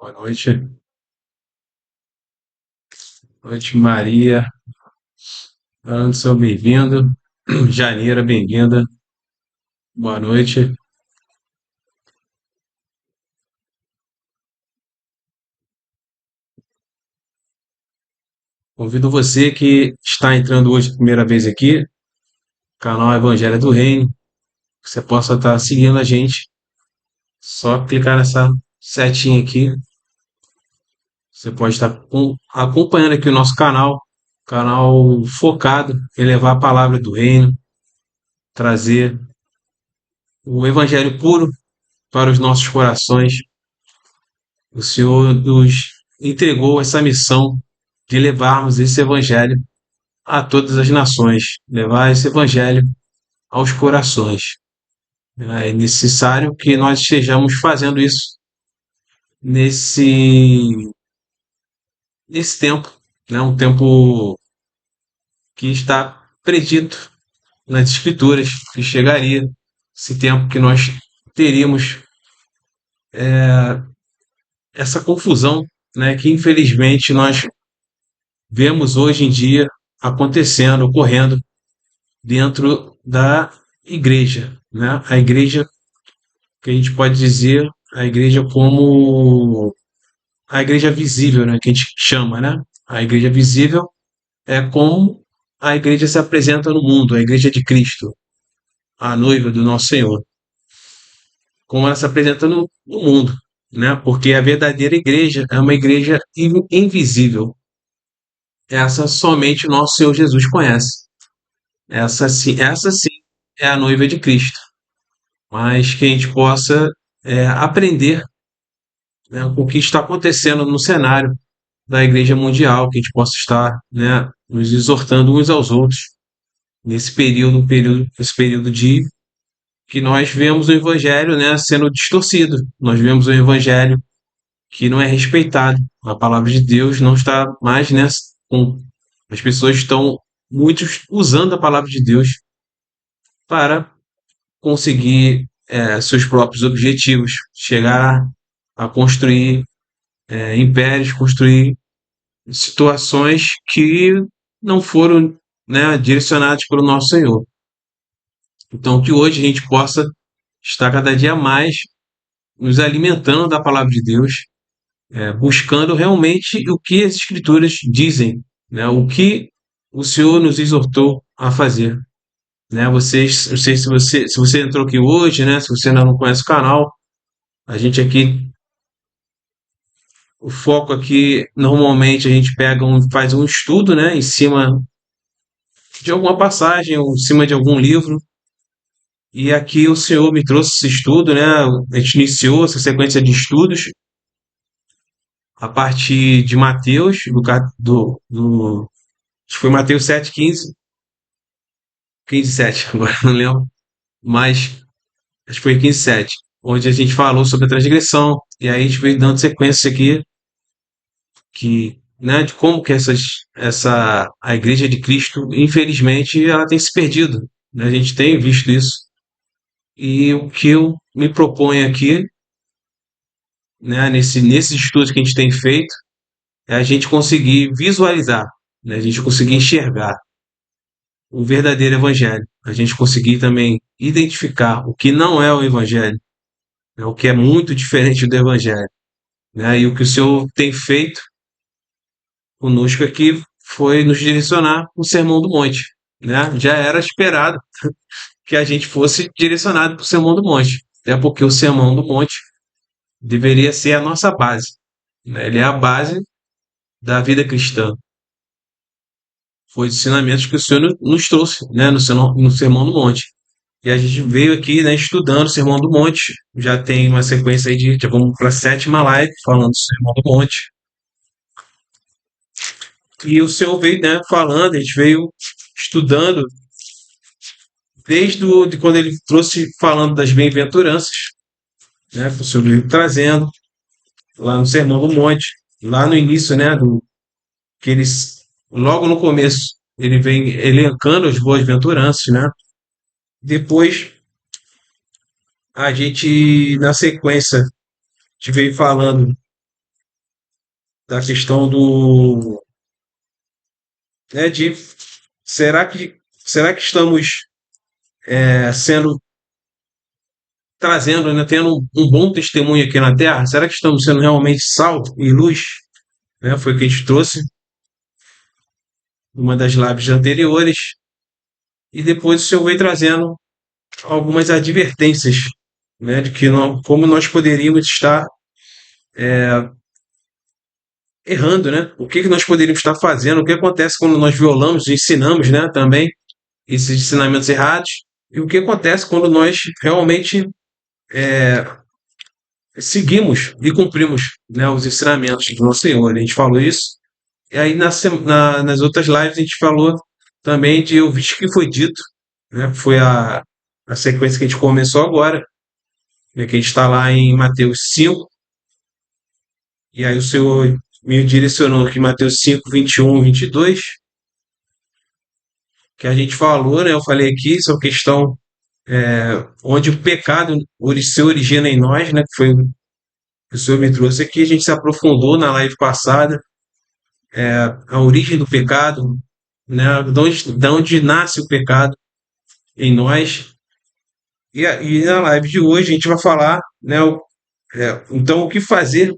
Boa noite. Boa noite, Maria. Anderson, bem-vindo. Janeira, bem-vinda. Boa noite. Convido você que está entrando hoje a primeira vez aqui, canal Evangelho do Reino, que você possa estar seguindo a gente. Só clicar nessa setinha aqui. Você pode estar acompanhando aqui o nosso canal focado em levar a palavra do Reino, trazer o Evangelho puro para os nossos corações. O Senhor nos entregou essa missão de levarmos esse evangelho a todas as nações, levar esse evangelho aos corações. É necessário que nós estejamos fazendo isso nesse, nesse tempo, né? Um tempo que está predito nas Escrituras, que chegaria esse tempo que nós teríamos essa confusão, né? Que infelizmente nós vemos hoje em dia acontecendo, ocorrendo dentro da igreja, né? A igreja que a gente pode dizer a igreja como a igreja visível, né? Que a gente chama, né? A igreja visível é como a igreja se apresenta no mundo, a igreja de Cristo, a noiva do nosso Senhor, como ela se apresenta no mundo, né? Porque a verdadeira igreja é uma igreja invisível. Essa somente o nosso Senhor Jesus conhece. Essa sim é a noiva de Cristo. Mas que a gente possa aprender, né, com o que está acontecendo no cenário da Igreja Mundial, que a gente possa estar, né, nos exortando uns aos outros nesse período de que nós vemos o Evangelho, né, sendo distorcido, nós vemos o Evangelho que não é respeitado, a palavra de Deus não está mais, né, com, as pessoas estão muitos usando a palavra de Deus para conseguir seus próprios objetivos, chegar a construir impérios, construir situações que não foram, né, direcionadas pelo nosso Senhor. Então, que hoje a gente possa estar cada dia mais nos alimentando da palavra de Deus, buscando realmente o que as Escrituras dizem, né, o que o Senhor nos exortou a fazer. Né, vocês, não sei se você entrou aqui hoje, né, se você ainda não conhece o canal, a gente aqui, o foco aqui, normalmente a gente faz um estudo, né, em cima de alguma passagem ou em cima de algum livro. E aqui o senhor me trouxe esse estudo, né? A gente iniciou essa sequência de estudos a partir de Mateus, acho que foi Mateus 7, 15, 7, agora não lembro, mas acho que foi 15, 7, onde a gente falou sobre a transgressão. E aí a gente veio dando sequência aqui, que, né, de como que a Igreja de Cristo, infelizmente, ela tem se perdido. Né? A gente tem visto isso. E o que eu me proponho aqui, né, nesses estudos que a gente tem feito, é a gente conseguir visualizar, né, a gente conseguir enxergar o verdadeiro evangelho, a gente conseguir também identificar o que não é o evangelho, né, o que é muito diferente do evangelho, né, e o que o Senhor tem feito conosco aqui foi nos direcionar o Sermão do Monte, né? Já era esperado que a gente fosse direcionado para o Sermão do Monte, até porque o Sermão do Monte deveria ser a nossa base, né? Ele é a base da vida cristã. Foi os ensinamentos que o Senhor nos trouxe, né, no Sermão do Monte. E a gente veio aqui, né, estudando o Sermão do Monte. Já tem uma sequência aí já vamos para a sétima live falando do Sermão do Monte. E o Senhor veio, né, falando, a gente veio estudando de quando ele trouxe falando das bem-aventuranças, né, que o Senhor veio trazendo lá no Sermão do Monte, lá no início, né, que eles logo no começo ele vem elencando as boas-aventuranças, né? Depois a gente, na sequência, a gente veio falando da questão do, né, de será que estamos sendo trazendo, né, tendo um bom testemunho aqui na Terra? Será que estamos sendo realmente sal e luz? Né? Foi o que a gente trouxe numa das lives anteriores. E depois o Senhor veio trazendo algumas advertências, né, de que como nós poderíamos estar errando, né? O que nós poderíamos estar fazendo? O que acontece quando nós violamos, ensinamos, né, também esses ensinamentos errados? E o que acontece quando nós realmente seguimos e cumprimos, né, os ensinamentos do nosso Senhor? A gente falou isso. E aí nas outras lives a gente falou também de ouvir o que foi dito, né? Foi a sequência que a gente começou agora, né, que a gente está lá em Mateus 5. E aí o Senhor me direcionou aqui em Mateus 5, 21, 22, que a gente falou, né? Eu falei aqui sobre a questão onde o pecado se origina em nós, né? Que foi o que o Senhor me trouxe aqui. A gente se aprofundou na live passada, a origem do pecado, né? De onde nasce o pecado em nós. E na live de hoje a gente vai falar, né? Então, o que fazer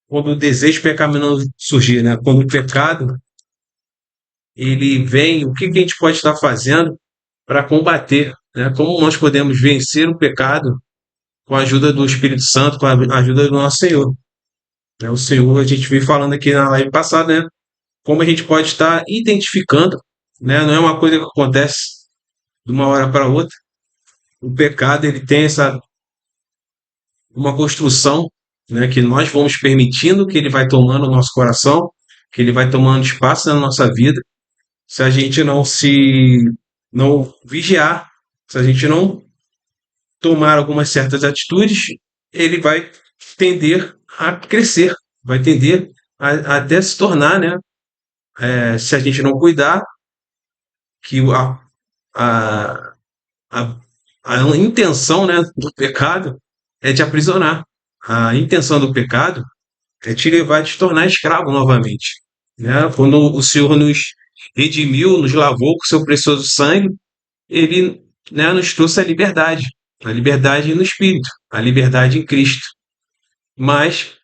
quando o desejo pecaminoso surgir, né? Quando o pecado ele vem, o que a gente pode estar fazendo para combater, né? Como nós podemos vencer o pecado com a ajuda do Espírito Santo, com a ajuda do nosso Senhor. Né? O Senhor, a gente veio falando aqui na live passada, né? Como a gente pode estar identificando, né? Não é uma coisa que acontece de uma hora para outra. O pecado ele tem uma construção, né? Que nós vamos permitindo que ele vai tomando o nosso coração, que ele vai tomando espaço na nossa vida. Se a gente não vigiar, se a gente não tomar algumas certas atitudes, ele vai tender a crescer, vai tender a até se tornar, né? Se a gente não cuidar, que a, a, a intenção, né, do pecado é te aprisionar. A intenção do pecado é te levar a te tornar escravo novamente. Né? Quando o Senhor nos redimiu, nos lavou com seu precioso sangue, ele, né, nos trouxe a liberdade no Espírito, a liberdade em Cristo. Mas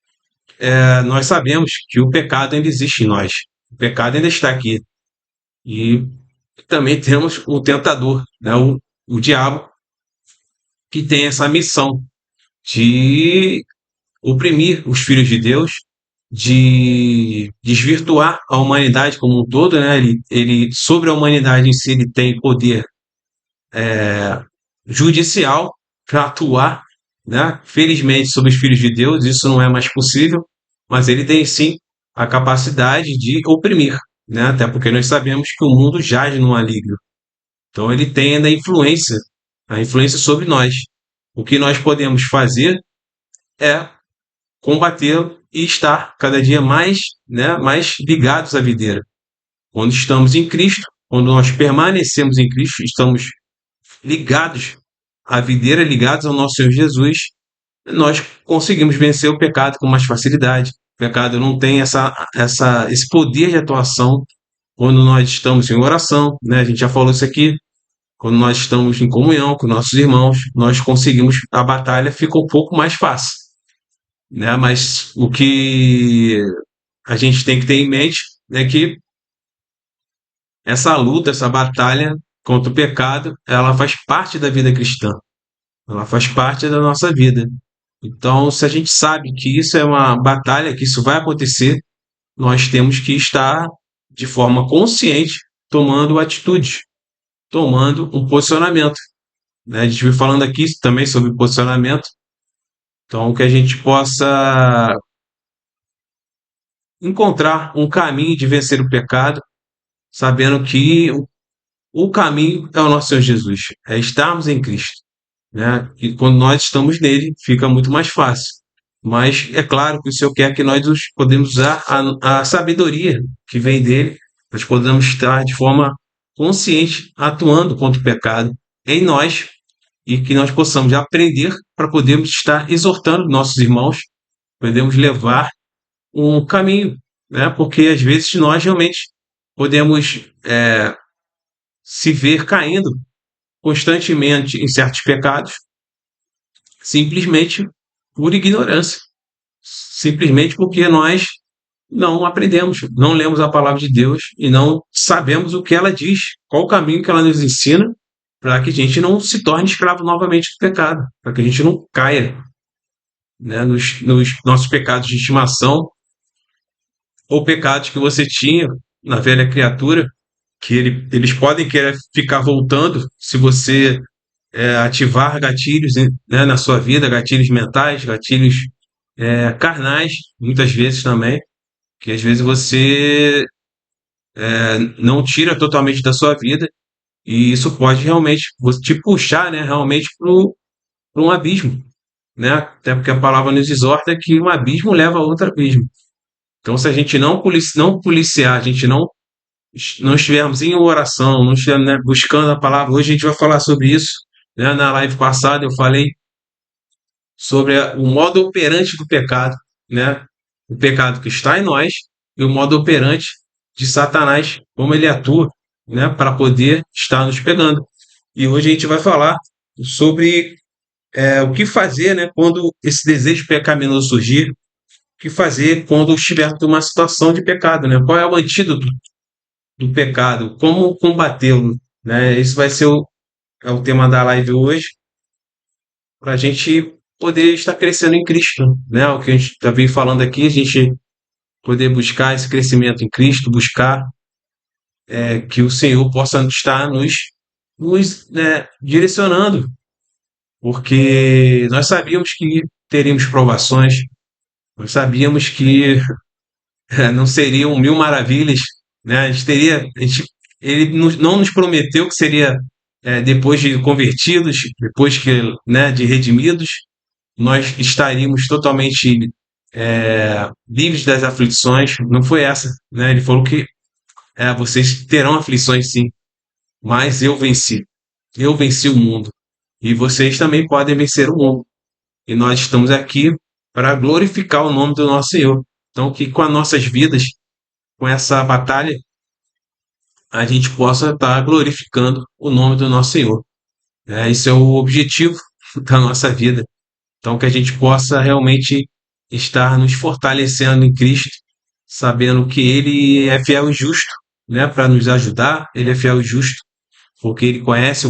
nós sabemos que o pecado ainda existe em nós. O pecado ainda está aqui. E também temos o tentador, né? O diabo, que tem essa missão de oprimir os filhos de Deus, de desvirtuar a humanidade como um todo, né? Sobre a humanidade em si, ele tem poder judicial para atuar, né? Felizmente, sobre os filhos de Deus, isso não é mais possível, mas ele tem sim a capacidade de oprimir, né? Até porque nós sabemos que o mundo jaz no maligno. Então ele tem ainda a influência sobre nós. O que nós podemos fazer é combatê-lo e estar cada dia mais, né, mais ligados à videira. Quando estamos em Cristo, quando nós permanecemos em Cristo, estamos ligados à videira, ligados ao nosso Senhor Jesus, nós conseguimos vencer o pecado com mais facilidade. O pecado não tem esse poder de atuação quando nós estamos em oração, né? A gente já falou isso aqui. Quando nós estamos em comunhão com nossos irmãos, nós conseguimos, a batalha fica um pouco mais fácil, né? Mas o que a gente tem que ter em mente é que essa luta, essa batalha contra o pecado, ela faz parte da vida cristã, ela faz parte da nossa vida. Então, se a gente sabe que isso é uma batalha, que isso vai acontecer, nós temos que estar de forma consciente tomando atitude, tomando um posicionamento, né? A gente veio falando aqui também sobre posicionamento, então que a gente possa encontrar um caminho de vencer o pecado, sabendo que o caminho é o nosso Senhor Jesus, é estarmos em Cristo, né? E quando nós estamos nele, fica muito mais fácil. Mas é claro que o Senhor quer que nós podemos usar a sabedoria que vem dele, nós podemos estar de forma consciente atuando contra o pecado em nós e que nós possamos aprender para podermos estar exortando nossos irmãos, podemos levar um caminho, né? Porque às vezes nós realmente podemos se ver caindo constantemente em certos pecados, simplesmente por ignorância, simplesmente porque nós não aprendemos, não lemos a palavra de Deus e não sabemos o que ela diz, qual o caminho que ela nos ensina para que a gente não se torne escravo novamente do pecado, para que a gente não caia, né, nos nossos pecados de estimação ou pecados que você tinha na velha criatura, que eles podem querer ficar voltando se você ativar gatilhos, né, na sua vida, gatilhos mentais, gatilhos carnais, muitas vezes também, que às vezes você não tira totalmente da sua vida, e isso pode realmente te puxar, né, realmente para um abismo, né? Até porque a palavra nos exorta que um abismo leva a outro abismo. Então, se a gente não policiar, a gente não estivermos em oração, não estivermos, né, buscando a palavra, hoje a gente vai falar sobre isso, né? Na live passada eu falei sobre o modo operante do pecado, né? O pecado que está em nós e o modo operante de Satanás, como ele atua, né? Para poder estar nos pegando. E hoje a gente vai falar sobre o que fazer, né? Quando esse desejo pecaminoso surgir, o que fazer quando estiver numa situação de pecado, né? Qual é o antídoto do pecado? Como combatê-lo, né? Esse vai ser o tema da live hoje, para a gente poder estar crescendo em Cristo, né? O que a gente já vem falando aqui, a gente poder buscar esse crescimento em Cristo, buscar que o Senhor possa estar nos direcionando, porque nós sabíamos que teríamos provações, nós sabíamos que não seriam mil maravilhas, né? Ele não nos prometeu que seria depois de convertidos, depois que, né, de redimidos, nós estaríamos totalmente livres das aflições. Não foi essa, né? Ele falou que vocês terão aflições sim, mas eu venci. Eu venci o mundo. E vocês também podem vencer o mundo. E nós estamos aqui para glorificar o nome do nosso Senhor. Então, que com as nossas vidas, com essa batalha, a gente possa estar glorificando o nome do nosso Senhor. Esse é o objetivo da nossa vida. Então, que a gente possa realmente estar nos fortalecendo em Cristo, sabendo que Ele é fiel e justo, né, para nos ajudar. Ele é fiel e justo, porque Ele conhece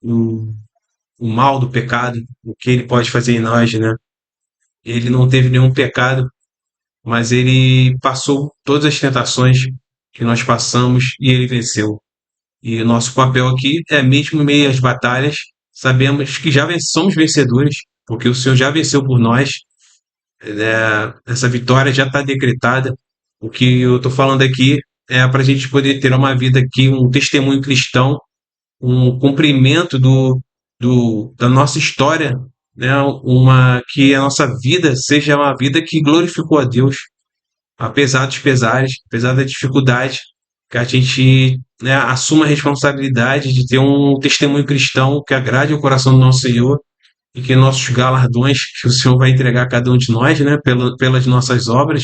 o, o mal do pecado, o que Ele pode fazer em nós, né? Ele não teve nenhum pecado, mas Ele passou todas as tentações que nós passamos e Ele venceu. E o nosso papel aqui é, mesmo em meio às batalhas, sabemos que somos vencedores, porque o Senhor já venceu por nós, essa vitória já está decretada. O que eu estou falando aqui é para a gente poder ter uma vida aqui, um testemunho cristão, um cumprimento da nossa história, né? Que a nossa vida seja uma vida que glorificou a Deus, apesar dos pesares, apesar da dificuldade, que a gente, né, assuma a responsabilidade de ter um testemunho cristão que agrade o coração do nosso Senhor e que nossos galardões que o Senhor vai entregar a cada um de nós, né, pelas nossas obras,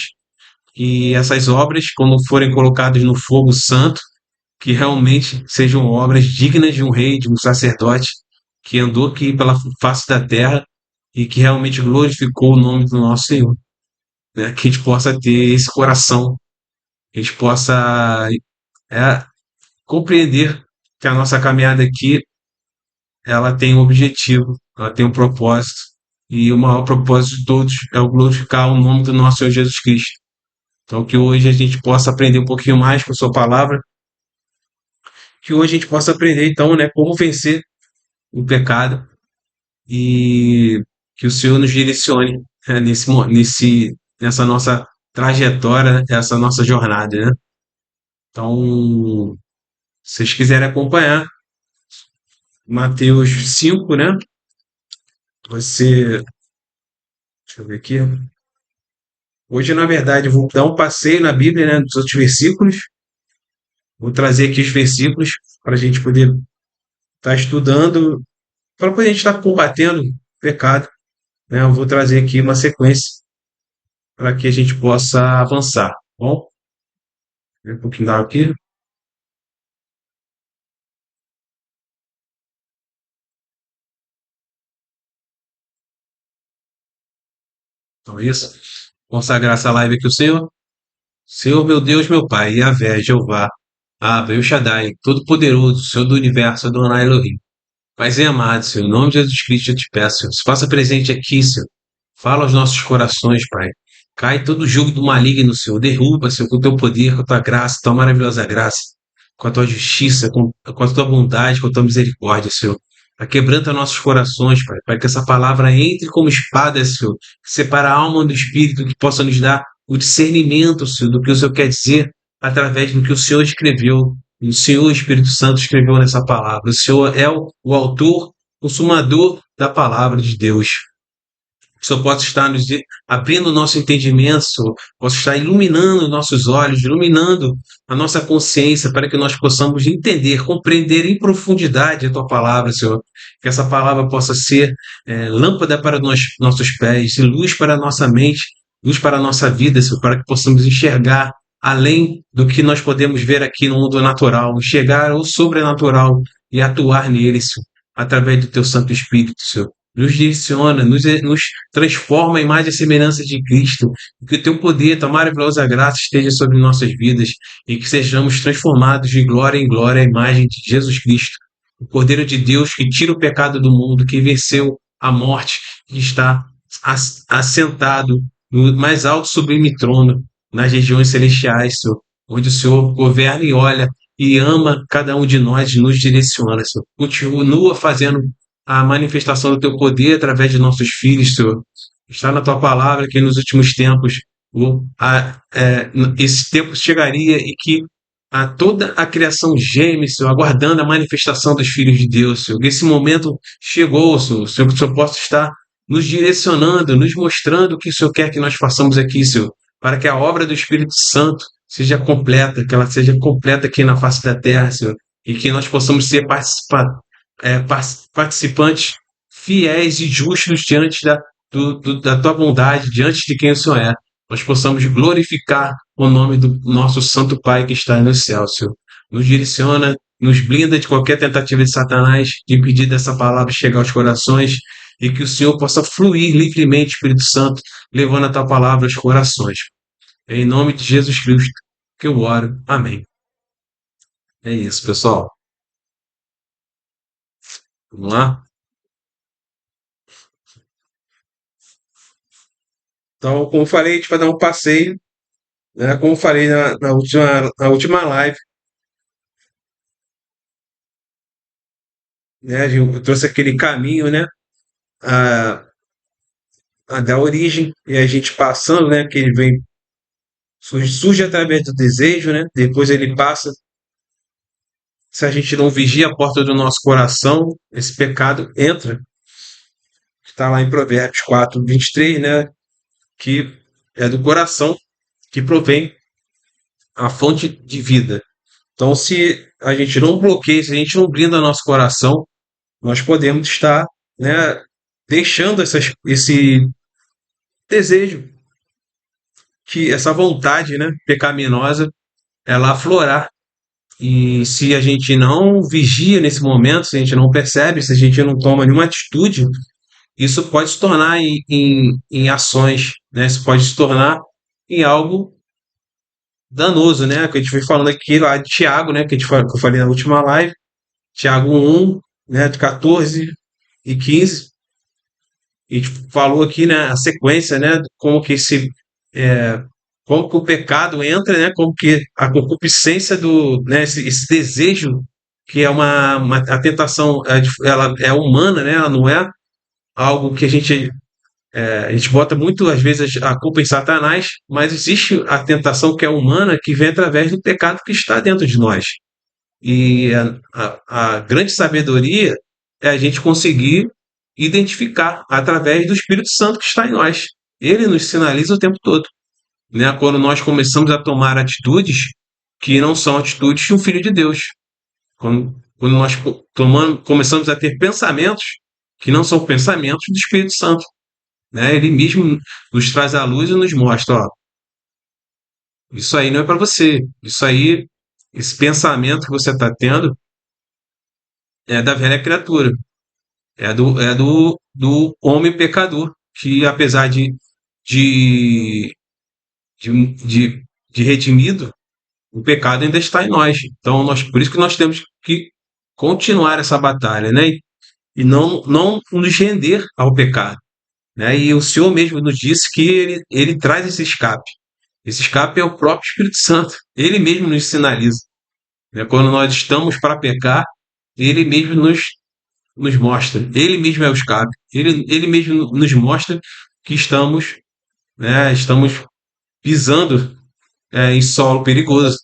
e essas obras, quando forem colocadas no fogo santo, que realmente sejam obras dignas de um rei, de um sacerdote que andou aqui pela face da terra e que realmente glorificou o nome do nosso Senhor, né? Que a gente possa ter esse coração, que a gente possa é, compreender que a nossa caminhada aqui ela tem um objetivo, ela tem um propósito, e o maior propósito de todos é o glorificar o nome do nosso Senhor Jesus Cristo. Então, que hoje a gente possa aprender um pouquinho mais com a Sua palavra, que hoje a gente possa aprender, então, né, como vencer o pecado e que o Senhor nos direcione, né, nessa nossa trajetória, né, essa nossa jornada, né? Então, se vocês quiserem acompanhar, Mateus 5, né? Você, deixa eu ver aqui. Hoje, na verdade, eu vou dar um passeio na Bíblia, né, dos outros versículos. Vou trazer aqui os versículos para a gente poder estar estudando, para poder a gente estar combatendo o pecado, né? Eu vou trazer aqui uma sequência para que a gente possa avançar, tá bom? Um pouquinho d'água aqui. Então é isso. Consagrar essa live aqui ao Senhor. Senhor, meu Deus, meu Pai, Yahvé, Jeová, Abba, El Shaddai, Todo-Poderoso, Senhor do Universo, Adonai Elohim. Paizinho amado, Senhor, em nome de Jesus Cristo eu te peço, Senhor, se faça presente aqui, Senhor. Fala aos nossos corações, Pai. Cai todo o jugo do maligno, Senhor. Derruba, Senhor, com o teu poder, com a tua graça, tua maravilhosa graça, com a tua justiça, com a tua bondade, com a tua misericórdia, Senhor. Quebranta nossos corações, Pai, para que essa palavra entre como espada, Senhor, que separa a alma do espírito, que possa nos dar o discernimento, Senhor, do que o Senhor quer dizer através do que o Senhor escreveu, o Senhor Espírito Santo escreveu nessa palavra. O Senhor é o autor, consumador da palavra de Deus. Que o Senhor possa estar abrindo o nosso entendimento, Senhor, possa estar iluminando nossos olhos, iluminando a nossa consciência, para que nós possamos entender, compreender em profundidade a tua palavra, Senhor. Que essa palavra possa ser lâmpada para nossos pés e luz para a nossa mente, luz para a nossa vida, Senhor, para que possamos enxergar além do que nós podemos ver aqui no mundo natural, enxergar o sobrenatural e atuar nele, Senhor, através do teu Santo Espírito, Senhor. Nos direciona, nos transforma em mais a semelhança de Cristo, que o teu poder, tua maravilhosa graça esteja sobre nossas vidas e que sejamos transformados de glória em glória à imagem de Jesus Cristo, o Cordeiro de Deus que tira o pecado do mundo, que venceu a morte, que está assentado no mais alto sublime trono, nas regiões celestiais, Senhor, onde o Senhor governa e olha e ama cada um de nós, nos direciona, Senhor. Continua fazendo a manifestação do teu poder através de nossos filhos, Senhor. Está na tua palavra que nos últimos tempos esse tempo chegaria e que toda a criação geme, Senhor, aguardando a manifestação dos filhos de Deus, Senhor. Esse momento chegou, Senhor, que o Senhor possa estar nos direcionando, nos mostrando o que o Senhor quer que nós façamos aqui, Senhor, para que a obra do Espírito Santo seja completa, que ela seja completa aqui na face da terra, Senhor, e que nós possamos ser participantes fiéis e justos diante da tua bondade, diante de quem o Senhor é. Nós possamos glorificar o nome do nosso Santo Pai que está no céu, Senhor. Nos direciona, nos blinda de qualquer tentativa de Satanás de impedir dessa palavra chegar aos corações e que o Senhor possa fluir livremente, Espírito Santo, levando a tua palavra aos corações. É em nome de Jesus Cristo que eu oro. Amém. É isso, pessoal. Vamos lá? Então, como falei, a gente vai dar um passeio, né? Como falei na última live, né? Eu trouxe aquele caminho, né? A, da origem, e a gente passando, né? Que ele vem, surge através do desejo, né? Depois ele passa, se a gente não vigia a porta do nosso coração, esse pecado entra. Está lá em Provérbios 4:23, né? Que é do coração que provém a fonte de vida. Então, se a gente não bloqueia, se a gente não blinda nosso coração, nós podemos estar, né, deixando esse desejo, que essa vontade, né, pecaminosa, ela aflorar. E se a gente não vigia nesse momento, se a gente não percebe, se a gente não toma nenhuma atitude, isso pode se tornar em ações, né? Isso pode se tornar em algo danoso, né? Que a gente foi falando aqui lá de Tiago, né? Que eu falei na última live, Tiago 1, né? De 14 e 15. A gente falou aqui, né? A sequência, né? Como que é, como que o pecado entra, né? Como que a concupiscência né? Esse desejo que é a tentação, ela é humana, né? Ela não é algo que a gente bota muito, às vezes, a culpa em Satanás, mas existe a tentação que é humana, que vem através do pecado que está dentro de nós. E a grande sabedoria é a gente conseguir identificar através do Espírito Santo que está em nós. Ele nos sinaliza o tempo todo, né? Quando nós começamos a tomar atitudes que não são atitudes de um filho de Deus. Quando nós começamos a ter pensamentos que não são pensamentos do Espírito Santo. né? Ele mesmo nos traz à luz e nos mostra, ó, isso aí não é para você. Isso aí, esse pensamento que você está tendo é da velha criatura, do homem pecador, que apesar de, de, de redimido, o pecado ainda está em nós. Então, por isso que nós temos que continuar essa batalha, né? E não nos render ao pecado, né? E o Senhor mesmo nos disse que ele traz esse escape. Esse escape é o próprio Espírito Santo. Ele mesmo nos sinaliza, né? Quando nós estamos para pecar, ele mesmo nos mostra. Ele mesmo é o escape. Ele mesmo nos mostra que estamos, né, estamos pisando em solo perigoso.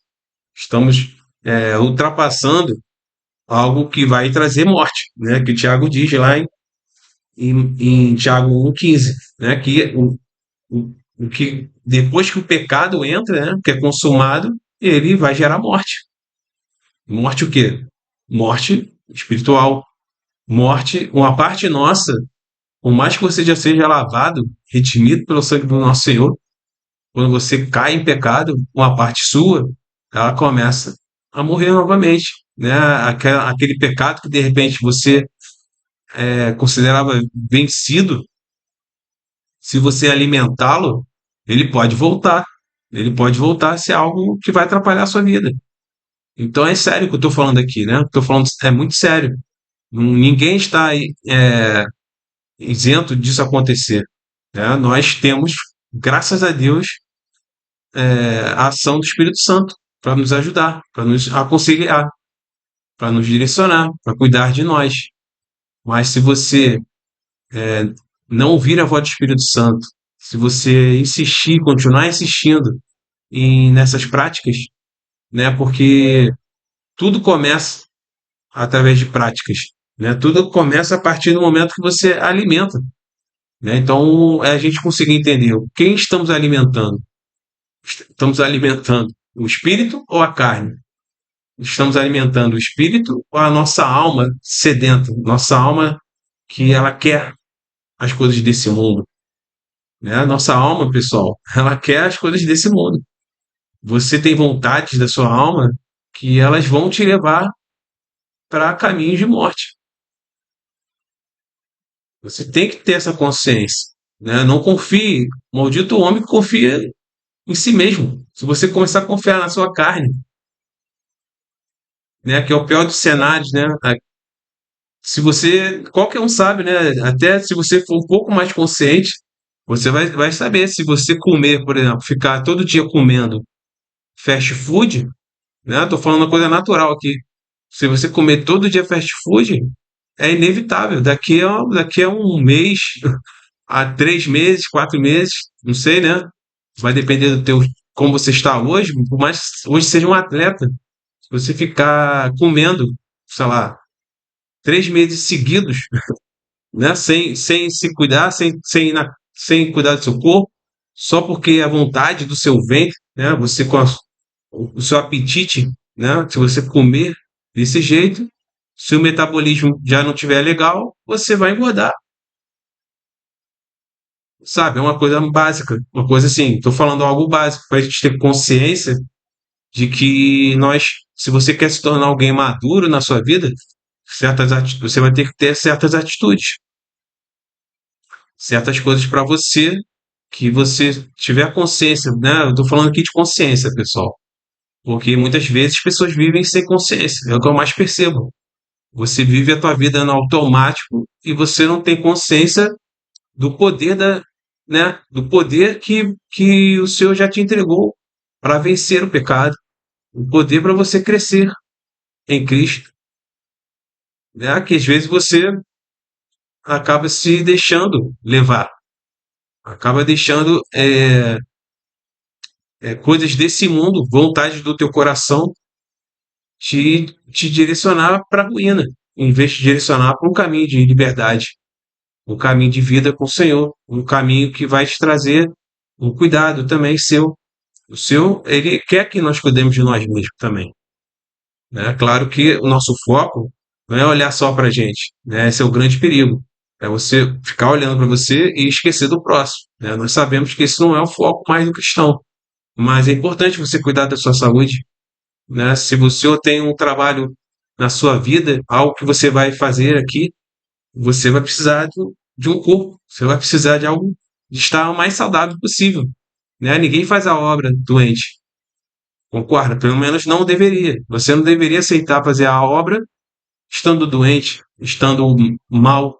Estamos ultrapassando algo que vai trazer morte, né? Que o Tiago diz lá em Tiago 1,15, né? Que o que depois que o pecado entra, né? Que é consumado, ele vai gerar morte. Morte o quê? Morte espiritual. Morte, uma parte nossa, por mais que você já seja lavado, redimido pelo sangue do nosso Senhor, quando você cai em pecado, uma parte sua, ela começa a morrer novamente, né? Aquele pecado que de repente você considerava vencido, se você alimentá-lo, ele pode voltar. Ele pode voltar a ser algo que vai atrapalhar a sua vida. Então é sério o que eu estou falando aqui, né? Estou falando é muito sério. Ninguém está isento disso acontecer, né? Nós temos, graças a Deus, a ação do Espírito Santo para nos ajudar, para nos aconselhar, para nos direcionar, para cuidar de nós. Mas se você não ouvir a voz do Espírito Santo, se você insistir, continuar insistindo nessas práticas, né? Porque tudo começa através de práticas, né? Tudo começa a partir do momento que você alimenta, né? Então, é a gente conseguir entender quem estamos alimentando. Estamos alimentando o espírito ou a carne? Estamos alimentando o espírito ou a nossa alma sedenta, nossa alma que ela quer as coisas desse mundo, né? A nossa alma, pessoal, ela quer as coisas desse mundo. Você tem vontades da sua alma que elas vão te levar para caminhos de morte. Você tem que ter essa consciência, né? Não confie, maldito o homem que confia em si mesmo. Se você começar a confiar na sua carne, né, que é o pior dos cenários, né? Se você, qualquer um sabe, né? Até se você for um pouco mais consciente, você vai saber se você comer, por exemplo, ficar todo dia comendo fast food, né? Tô falando uma coisa natural aqui. Se você comer todo dia fast food, é inevitável. Daqui a um mês, a 3 meses, 4 meses, não sei, né? Vai depender do teu, como você está hoje. Por mais que hoje seja um atleta, se você ficar comendo, sei lá, 3 meses seguidos, né? Sem se cuidar, sem cuidar do seu corpo, só porque a vontade do seu ventre, né? Você com o seu apetite, né? Se você comer desse jeito, se o metabolismo já não tiver legal, você vai engordar, sabe? É uma coisa básica, uma coisa assim. Estou falando algo básico para a gente ter consciência de que se você quer se tornar alguém maduro na sua vida, você vai ter que ter certas atitudes, certas coisas para você que você tiver consciência, né? Eu estou falando aqui de consciência, pessoal, porque muitas vezes as pessoas vivem sem consciência, é o que eu mais percebo. Você vive a tua vida no automático e você não tem consciência do poder né, do poder que o Senhor já te entregou para vencer o pecado, o poder para você crescer em Cristo, né? Que às vezes você acaba se deixando levar, acaba deixando coisas desse mundo, vontade do teu coração te direcionar para a ruína, em vez de direcionar para um caminho de liberdade, um caminho de vida com o Senhor, um caminho que vai te trazer um cuidado também seu. O seu, ele quer que nós cuidemos de nós mesmos também, né? Claro que o nosso foco não é olhar só para a gente, né? Esse é o grande perigo. É você ficar olhando para você e esquecer do próximo, né? Nós sabemos que esse não é o foco mais do cristão, mas é importante você cuidar da sua saúde, né? Se você tem um trabalho na sua vida, algo que você vai fazer aqui, você vai precisar de um corpo, você vai precisar de algo, de estar o mais saudável possível, né? Ninguém faz a obra doente, concorda? Pelo menos não deveria. Você não deveria aceitar fazer a obra estando doente, estando mal,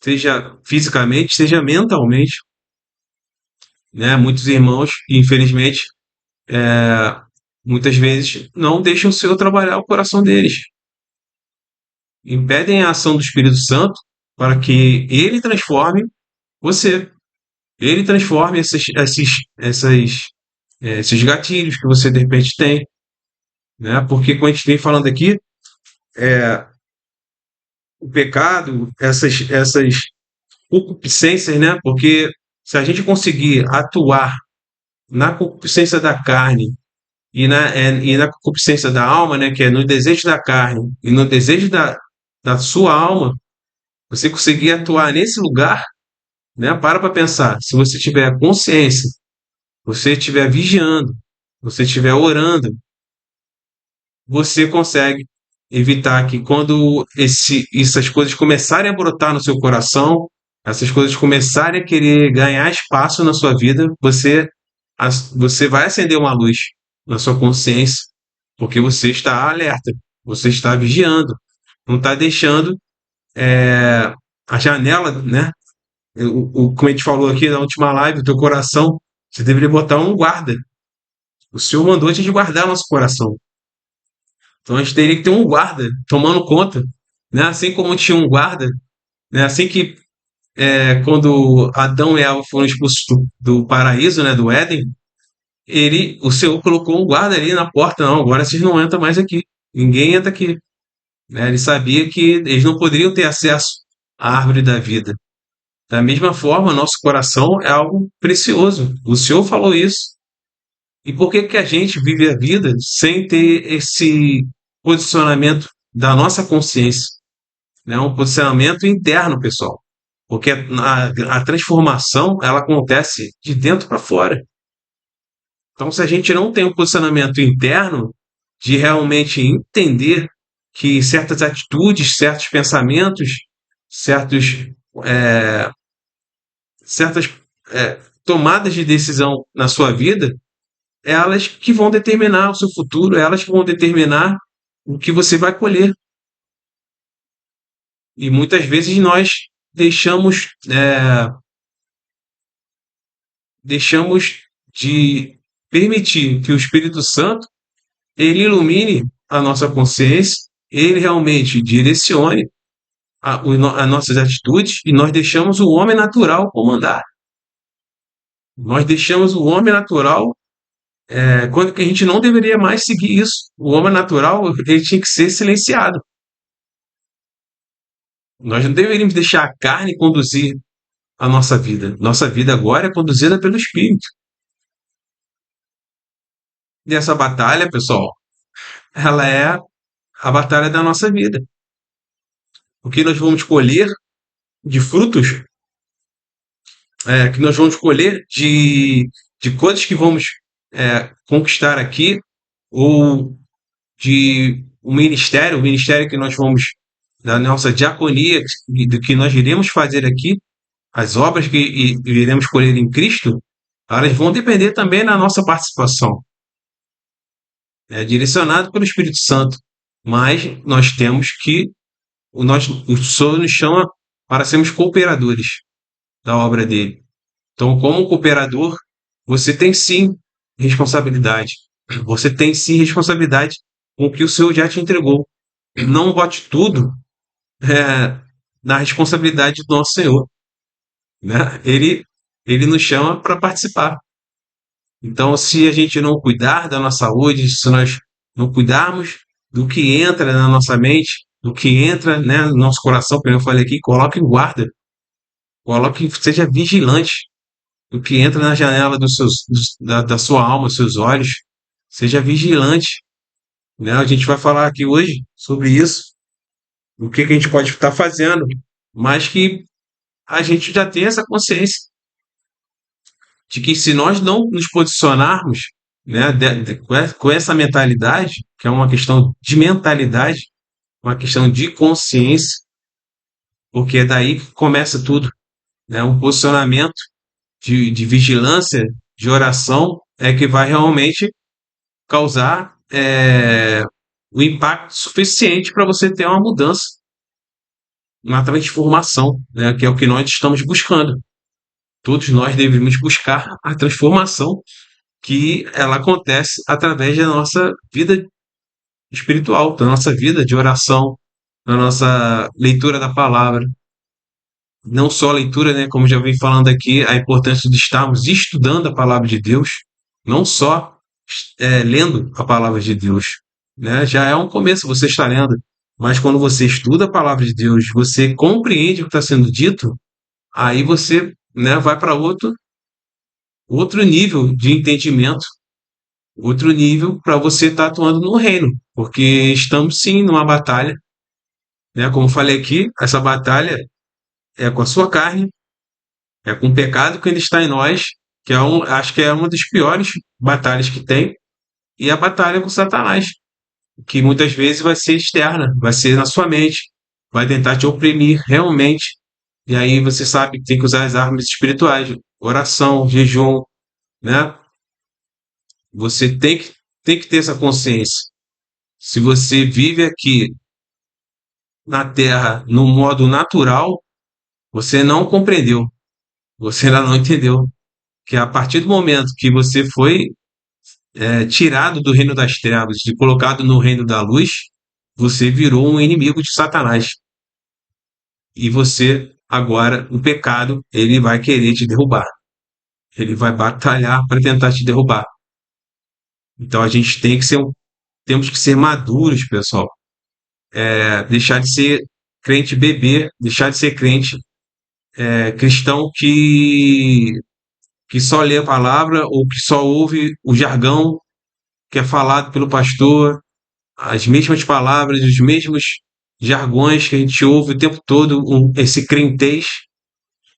seja fisicamente, seja mentalmente, né? Muitos irmãos, infelizmente, muitas vezes não deixam o Senhor trabalhar o coração deles, impedem a ação do Espírito Santo para que ele transforme você, ele transforme esses gatilhos que você de repente tem, né? Porque como a gente vem falando aqui, o pecado, essas concupiscências, né? Porque se a gente conseguir atuar na concupiscência da carne e na concupiscência da alma, né? Que é no desejo da carne e no desejo da sua alma, você conseguir atuar nesse lugar, né? Para pensar. Se você tiver consciência, você estiver vigiando, você estiver orando, você consegue evitar que quando essas coisas começarem a brotar no seu coração, essas coisas começarem a querer ganhar espaço na sua vida, você vai acender uma luz na sua consciência, porque você está alerta, você está vigiando, não está deixando a janela, né? Como a gente falou aqui na última live, o teu coração, você deveria botar um guarda. O Senhor mandou a gente guardar nosso coração. Então a gente teria que ter um guarda tomando conta, né? Assim como tinha um guarda, né? Assim que quando Adão e Eva foram expulsos do paraíso, né? Do Éden, o Senhor colocou um guarda ali na porta. Não, agora vocês não entram mais aqui. Ninguém entra aqui, né? Ele sabia que eles não poderiam ter acesso à árvore da vida. Da mesma forma, nosso coração é algo precioso. O Senhor falou isso. E por que que a gente vive a vida sem ter esse posicionamento da nossa consciência, né? Um posicionamento interno, pessoal. Porque a transformação, ela acontece de dentro para fora. Então, se a gente não tem um posicionamento interno de realmente entender que certas atitudes, certos pensamentos, certos, é, certas tomadas de decisão na sua vida, elas que vão determinar o seu futuro, elas que vão determinar o que você vai colher. E muitas vezes nós deixamos, deixamos de permitir que o Espírito Santo ele ilumine a nossa consciência, ele realmente direcione as nossas atitudes e nós deixamos o homem natural comandar. Nós deixamos o homem natural quando que a gente não deveria mais seguir isso. O homem natural ele tinha que ser silenciado. Nós não deveríamos deixar a carne conduzir a nossa vida. Nossa vida agora é conduzida pelo Espírito. E essa batalha, pessoal, ela é a batalha da nossa vida. O que nós vamos colher de frutos, que nós vamos colher de coisas que vamos conquistar aqui, ou de o ministério que nós vamos, da nossa diaconia, do que nós iremos fazer aqui, as obras que iremos colher em Cristo, elas vão depender também da nossa participação, direcionado pelo Espírito Santo. Mas nós temos que, o Senhor nos chama para sermos cooperadores da obra dele. Então, como cooperador, você tem sim responsabilidade. Você tem sim responsabilidade com o que o Senhor já te entregou. Não bote tudo na responsabilidade do nosso Senhor, né? Ele nos chama para participar. Então, se a gente não cuidar da nossa saúde, se nós não cuidarmos do que entra na nossa mente, do que entra, né, no nosso coração, como eu falei aqui, coloque em guarda, seja vigilante do que entra na janela da sua alma, dos seus olhos, seja vigilante, né? A gente vai falar aqui hoje sobre isso, o que que a gente pode estar fazendo, mas que a gente já tem essa consciência de que se nós não nos posicionarmos, né, com essa mentalidade, que é uma questão de mentalidade, uma questão de consciência, porque é daí que começa tudo, né? Um posicionamento de vigilância, de oração, é que vai realmente causar o impacto suficiente para você ter uma mudança, uma transformação, né? Que é o que nós estamos buscando. Todos nós devemos buscar a transformação que ela acontece através da nossa vida espiritual, da nossa vida de oração, da nossa leitura da palavra. Não só a leitura, né, como já vim falando aqui, a importância de estarmos estudando a palavra de Deus, não só lendo a palavra de Deus, né? Já é um começo você está lendo, mas quando você estuda a palavra de Deus, você compreende o que está sendo dito, aí você, né, vai para outro nível de entendimento, outro nível para você estar atuando no reino, porque estamos sim numa batalha, né? Como falei aqui, essa batalha é com a sua carne, é com o pecado que ainda está em nós, que acho que é uma das piores batalhas que tem, e a batalha com Satanás, que muitas vezes vai ser externa, vai ser na sua mente, vai tentar te oprimir realmente. E aí você sabe que tem que usar as armas espirituais, oração, jejum, né? Você tem que ter essa consciência. Se você vive aqui na Terra no modo natural, você não compreendeu, você ainda não entendeu que a partir do momento que você foi tirado do reino das trevas e colocado no reino da luz, você virou um inimigo de Satanás. E você, agora, o pecado, ele vai querer te derrubar. Ele vai batalhar para tentar te derrubar. Então a gente temos que ser maduros, pessoal. Deixar de ser crente bebê, deixar de ser crente cristão que só lê a palavra ou que só ouve o jargão que é falado pelo pastor, as mesmas palavras, os mesmos jargões que a gente ouve o tempo todo, esse crentez.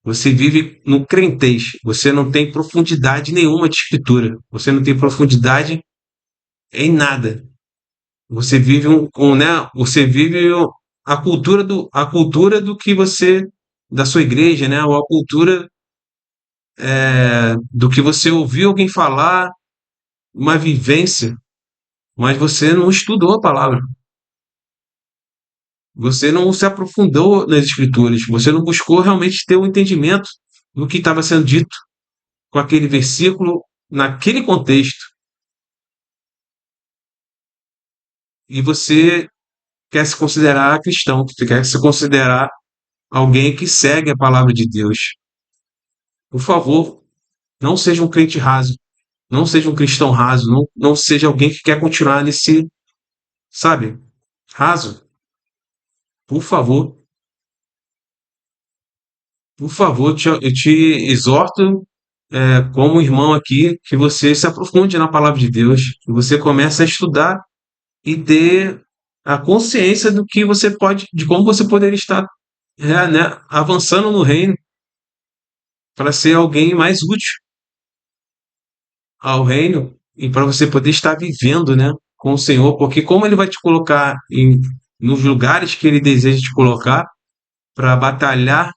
Você vive no crentez, você não tem profundidade nenhuma de escritura, você não tem profundidade em nada. Você vive né, você vive a cultura do que você da sua igreja, né, ou a cultura do que você ouviu alguém falar, uma vivência, mas você não estudou a palavra. Você não se aprofundou nas escrituras, você não buscou realmente ter um entendimento do que estava sendo dito com aquele versículo naquele contexto. E você quer se considerar cristão, você quer se considerar alguém que segue a palavra de Deus. Por favor, não seja um crente raso, não seja um cristão raso, não seja alguém que quer continuar nesse, sabe, raso. Por favor, por favor, eu te exorto, como irmão aqui, que você se aprofunde na palavra de Deus, que você comece a estudar e ter a consciência do que você pode, de como você poderia estar, né, avançando no reino para ser alguém mais útil ao reino e para você poder estar vivendo, né, com o Senhor, porque como ele vai te colocar nos lugares que ele deseja te colocar para batalhar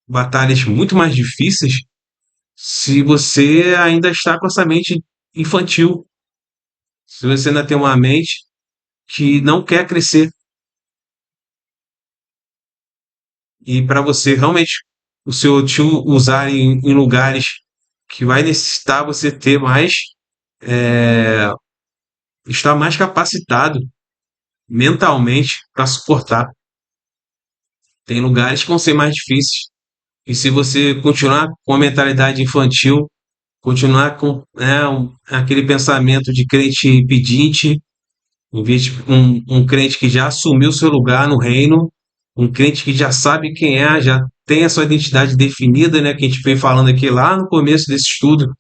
batalhas muito mais difíceis, se você ainda está com essa mente infantil, se você ainda tem uma mente que não quer crescer. E para você realmente o seu tio usar em lugares que vai necessitar você ter mais, é, estar mais capacitado mentalmente para suportar. Tem lugares que vão ser mais difíceis. E se você continuar com a mentalidade infantil, continuar com aquele pensamento de crente pedinte, em vez de um crente que já assumiu seu lugar no reino, um crente que já sabe quem é, já tem a sua identidade definida, né? Que a gente veio falando aqui lá no começo desse estudo,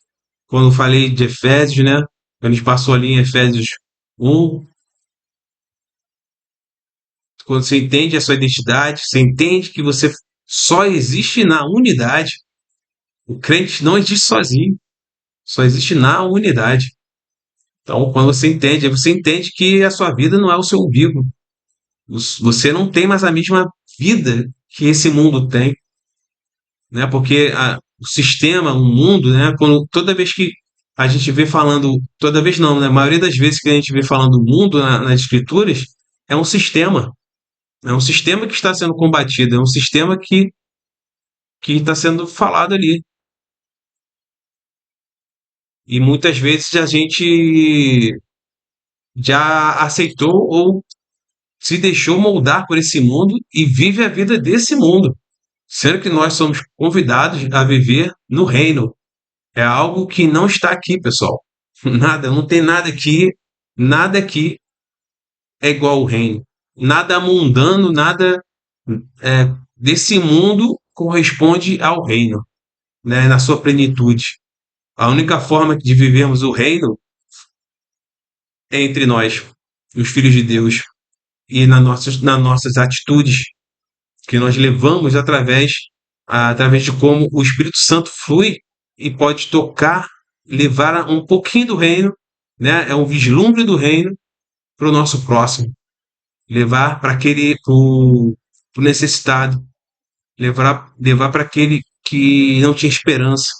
quando eu falei de Efésios, né? A gente passou ali em Efésios 1, quando você entende a sua identidade, você entende que você só existe na unidade. O crente não existe sozinho, só existe na unidade. Então, quando você entende que a sua vida não é o seu umbigo. Você não tem mais a mesma vida que esse mundo tem, né? Porque o sistema, o mundo, né? Toda vez que a gente vê falando, toda vez não, né? A maioria das vezes que a gente vê falando mundo nas escrituras, é um sistema. É um sistema que está sendo combatido, é um sistema que está sendo falado ali. E muitas vezes a gente já aceitou ou se deixou moldar por esse mundo e vive a vida desse mundo, sendo que nós somos convidados a viver no reino. É algo que não está aqui, pessoal. Nada, não tem nada aqui é igual ao reino. Nada mundano, nada desse mundo corresponde ao reino, né, na sua plenitude. A única forma de vivermos o reino é entre nós, os filhos de Deus, e nas nossas atitudes que nós levamos através de como o Espírito Santo flui e pode tocar, levar um pouquinho do reino, né? É um vislumbre do reino para o nosso próximo, levar para aquele o necessitado, levar para aquele que não tinha esperança,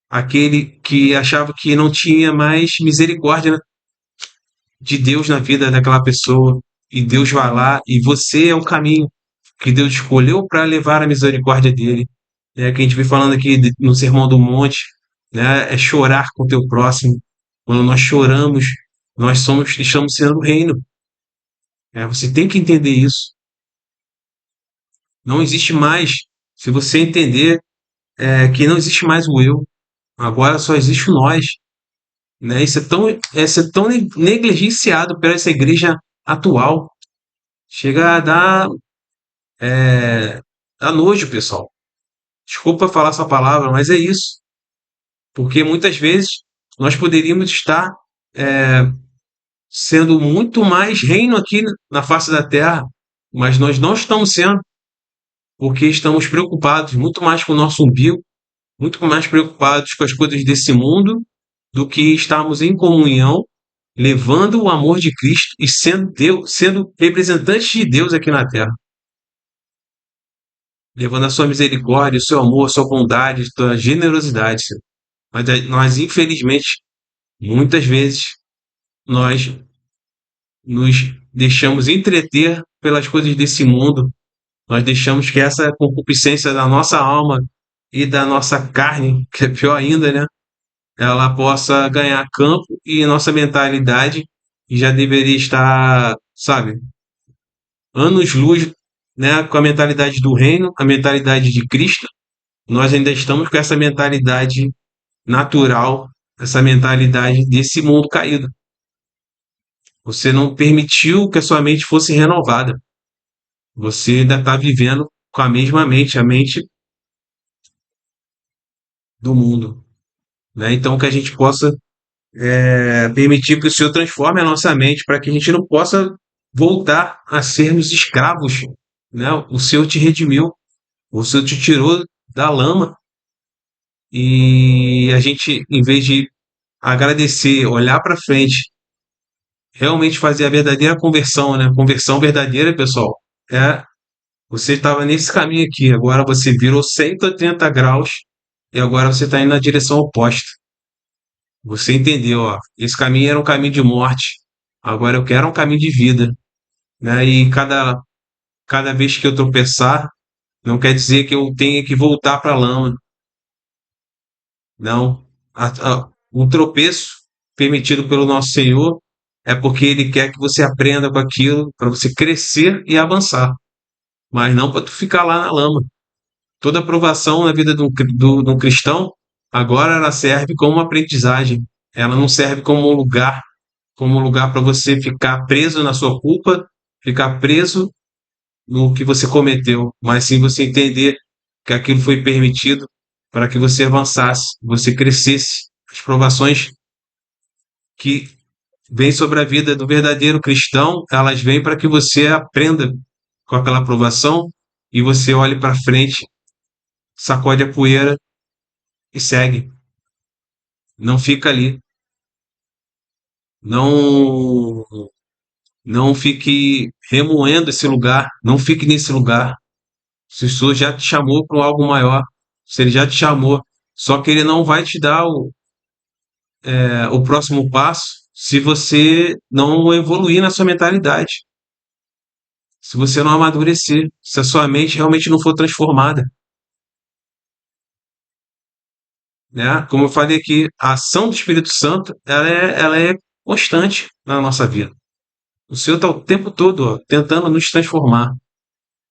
aquele que achava que não tinha mais misericórdia de Deus na vida daquela pessoa, e Deus vai lá e você é o caminho que Deus escolheu para levar a misericórdia dele. É que a gente vem falando aqui no Sermão do Monte, né? É chorar com o teu próximo. Quando nós choramos, estamos sendo o reino. Você tem que entender isso. Não existe mais. Se você entender que não existe mais o eu, agora só existe o nós. Né? Isso é tão negligenciado pela essa igreja atual. Chega a dar nojo, pessoal. Desculpa falar essa palavra, mas é isso. Porque muitas vezes nós poderíamos estar é, sendo muito mais reino aqui na face da terra, mas nós não estamos sendo, porque estamos preocupados muito mais com o nosso umbigo, muito mais preocupados com as coisas desse mundo, do que estarmos em comunhão, levando o amor de Cristo e sendo Deus, sendo representantes de Deus aqui na terra, levando a sua misericórdia, o seu amor, a sua bondade, a sua generosidade, Senhor. Mas nós, infelizmente, muitas vezes, nós nos deixamos entreter pelas coisas desse mundo, nós deixamos que essa concupiscência da nossa alma e da nossa carne, que é pior ainda, né? Ela possa ganhar campo e nossa mentalidade já deveria estar, sabe, anos-luz, né, com a mentalidade do reino, a mentalidade de Cristo. Nós ainda estamos com essa mentalidade natural, essa mentalidade desse mundo caído. Você não permitiu que a sua mente fosse renovada. Você ainda está vivendo com a mesma mente, a mente do mundo. Né? Então, que a gente possa permitir que o Senhor transforme a nossa mente para que a gente não possa voltar a sermos escravos. Né? O Senhor te redimiu, o Senhor te tirou da lama e a gente, em vez de agradecer, olhar para frente, realmente fazer a verdadeira conversão, né? Conversão verdadeira, pessoal, é você estava nesse caminho aqui, agora você virou 180 graus e agora você está indo na direção oposta. Você entendeu, ó, esse caminho era um caminho de morte, agora eu quero um caminho de vida, né? E cada vez que eu tropeçar, não quer dizer que eu tenha que voltar para a lama, não. O tropeço permitido pelo nosso Senhor é porque Ele quer que você aprenda com aquilo para você crescer e avançar, mas não para tu ficar lá na lama. Toda aprovação na vida de um cristão, agora ela serve como uma aprendizagem. Ela não serve como um lugar para você ficar preso na sua culpa, ficar preso no que você cometeu, mas sim você entender que aquilo foi permitido para que você avançasse, você crescesse. As provações que vêm sobre a vida do verdadeiro cristão, elas vêm para que você aprenda com aquela aprovação e você olhe para frente, sacode a poeira e segue. Não fica ali. Não, não fique remoendo esse lugar. Não fique nesse lugar. Se o Senhor já te chamou para algo maior, se Ele já te chamou, só que Ele não vai te dar o próximo passo se você não evoluir na sua mentalidade, se você não amadurecer, se a sua mente realmente não for transformada, né? Como eu falei aqui, a ação do Espírito Santo, ela é constante na nossa vida. O Senhor está o tempo todo, ó, tentando nos transformar, o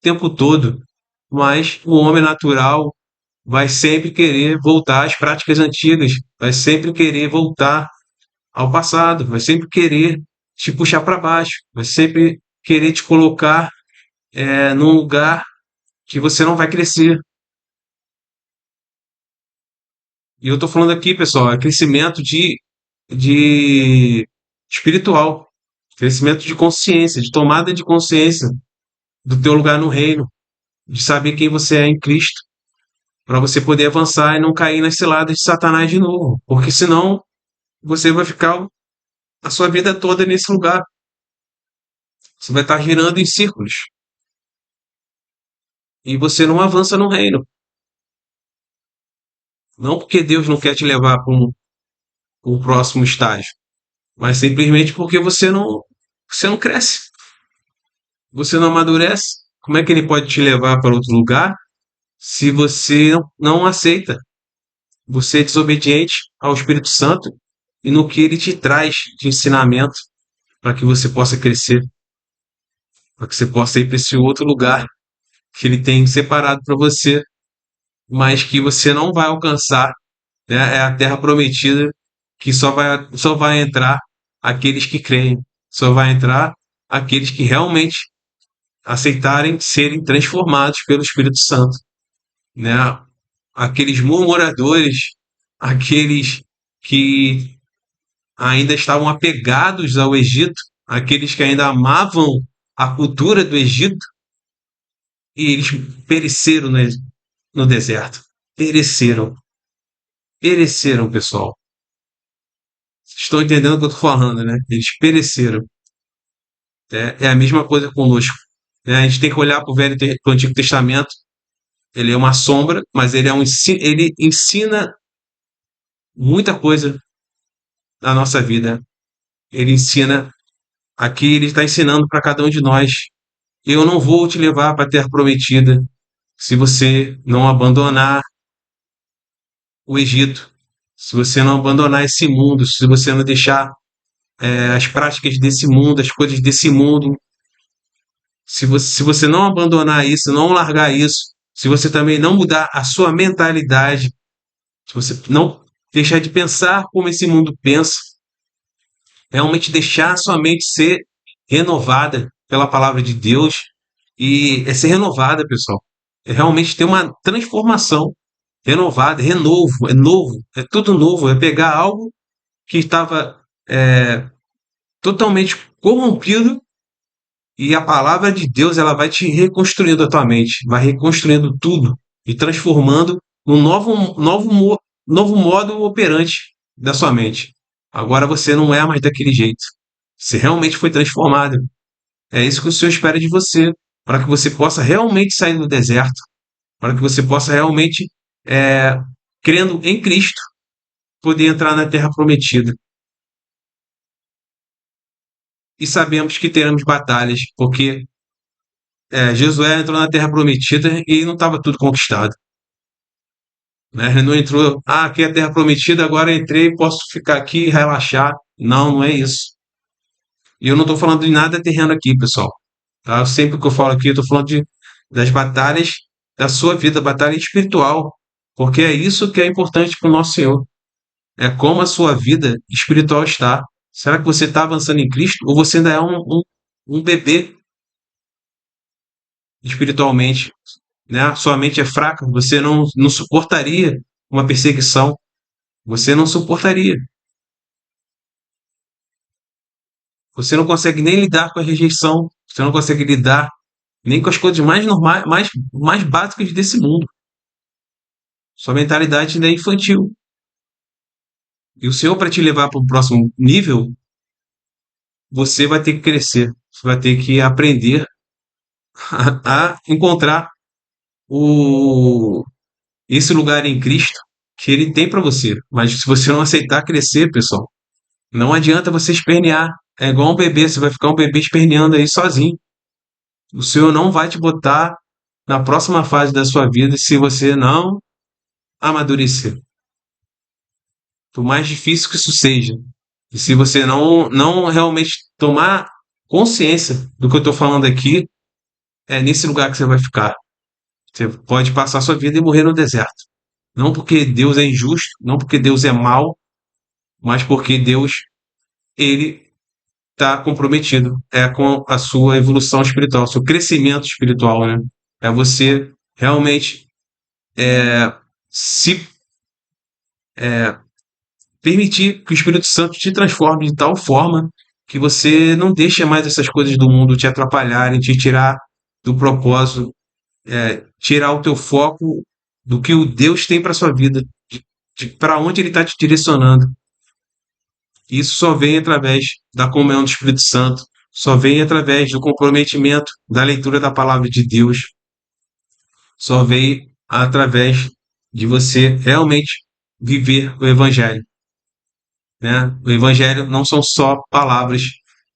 tempo todo, mas o homem natural vai sempre querer voltar às práticas antigas, vai sempre querer voltar ao passado, vai sempre querer te puxar para baixo, vai sempre querer te colocar num lugar que você não vai crescer. E eu estou falando aqui, pessoal, é crescimento de espiritual, crescimento de consciência, de tomada de consciência do teu lugar no reino, de saber quem você é em Cristo, para você poder avançar e não cair nas ciladas de Satanás de novo, porque senão você vai ficar a sua vida toda nesse lugar. Você vai estar girando em círculos e você não avança no reino. Não porque Deus não quer te levar para um próximo estágio, mas simplesmente porque você não cresce, você não amadurece. Como é que ele pode te levar para outro lugar se você não aceita? Você é desobediente ao Espírito Santo e no que ele te traz de ensinamento para que você possa crescer, para que você possa ir para esse outro lugar que ele tem separado para você, mas que você não vai alcançar, né? É a terra prometida que só vai entrar aqueles que creem, só vai entrar aqueles que realmente aceitarem serem transformados pelo Espírito Santo, né? Aqueles murmuradores, aqueles que ainda estavam apegados ao Egito, aqueles que ainda amavam a cultura do Egito, e eles pereceram no deserto. Pereceram. Pereceram, pessoal. Estão entendendo o que eu estou falando, né? Eles pereceram. É a mesma coisa conosco, né? A gente tem que olhar para o Antigo Testamento. Ele é uma sombra, mas ele ensina muita coisa na nossa vida. Ele ensina aqui, ele está ensinando para cada um de nós. Eu não vou te levar para a terra prometida se você não abandonar o Egito, se você não abandonar esse mundo, se você não deixar as práticas desse mundo, as coisas desse mundo, se você não abandonar isso, não largar isso, se você também não mudar a sua mentalidade, se você não deixar de pensar como esse mundo pensa, realmente deixar a sua mente ser renovada pela palavra de Deus e é ser renovada, pessoal. É realmente ter uma transformação renovada, renovo, é novo, é tudo novo, é pegar algo que estava totalmente corrompido e a palavra de Deus ela vai te reconstruindo a tua mente, vai reconstruindo tudo e transformando num novo modo operante da sua mente. Agora você não é mais daquele jeito. Você realmente foi transformado. É isso que o Senhor espera de você, para que você possa realmente sair do deserto, para que você possa realmente, é, crendo em Cristo, poder entrar na terra prometida. E sabemos que teremos batalhas, porque Josué entrou na terra prometida e não estava tudo conquistado. Né? Ele não entrou, aqui é a terra prometida, agora entrei, posso ficar aqui e relaxar. Não, não é isso. E eu não estou falando de nada terreno aqui, pessoal. Tá? Sempre que eu falo aqui, eu estou falando das batalhas da sua vida, batalha espiritual. Porque é isso que é importante para o nosso Senhor. É como a sua vida espiritual está. Será que você está avançando em Cristo ou você ainda é um bebê espiritualmente? Né? Sua mente é fraca, você não suportaria uma perseguição. Você não suportaria. Você não consegue nem lidar com a rejeição, você não consegue lidar nem com as coisas mais normais, mais básicas desse mundo. Sua mentalidade ainda é infantil. E o Senhor, para te levar para o próximo nível, você vai ter que crescer. Você vai ter que aprender a encontrar o, esse lugar em Cristo que Ele tem para você. Mas se você não aceitar crescer, pessoal, não adianta você espernear. É igual um bebê, você vai ficar um bebê esperneando aí sozinho. O Senhor não vai te botar na próxima fase da sua vida se você não amadurecer. Por mais difícil que isso seja. E se você não realmente tomar consciência do que eu estou falando aqui, é nesse lugar que você vai ficar. Você pode passar a sua vida e morrer no deserto. Não porque Deus é injusto, não porque Deus é mau, mas porque Deus, ele está comprometido com a sua evolução espiritual, seu crescimento espiritual, né? É você realmente se permitir que o Espírito Santo te transforme de tal forma que você não deixe mais essas coisas do mundo te atrapalharem, te tirar do propósito, tirar o teu foco do que o Deus tem para sua vida, de para onde ele está te direcionando. Isso só vem através da comunhão do Espírito Santo, só vem através do comprometimento da leitura da palavra de Deus, só vem através de você realmente viver o Evangelho. Né? O Evangelho não são só palavras,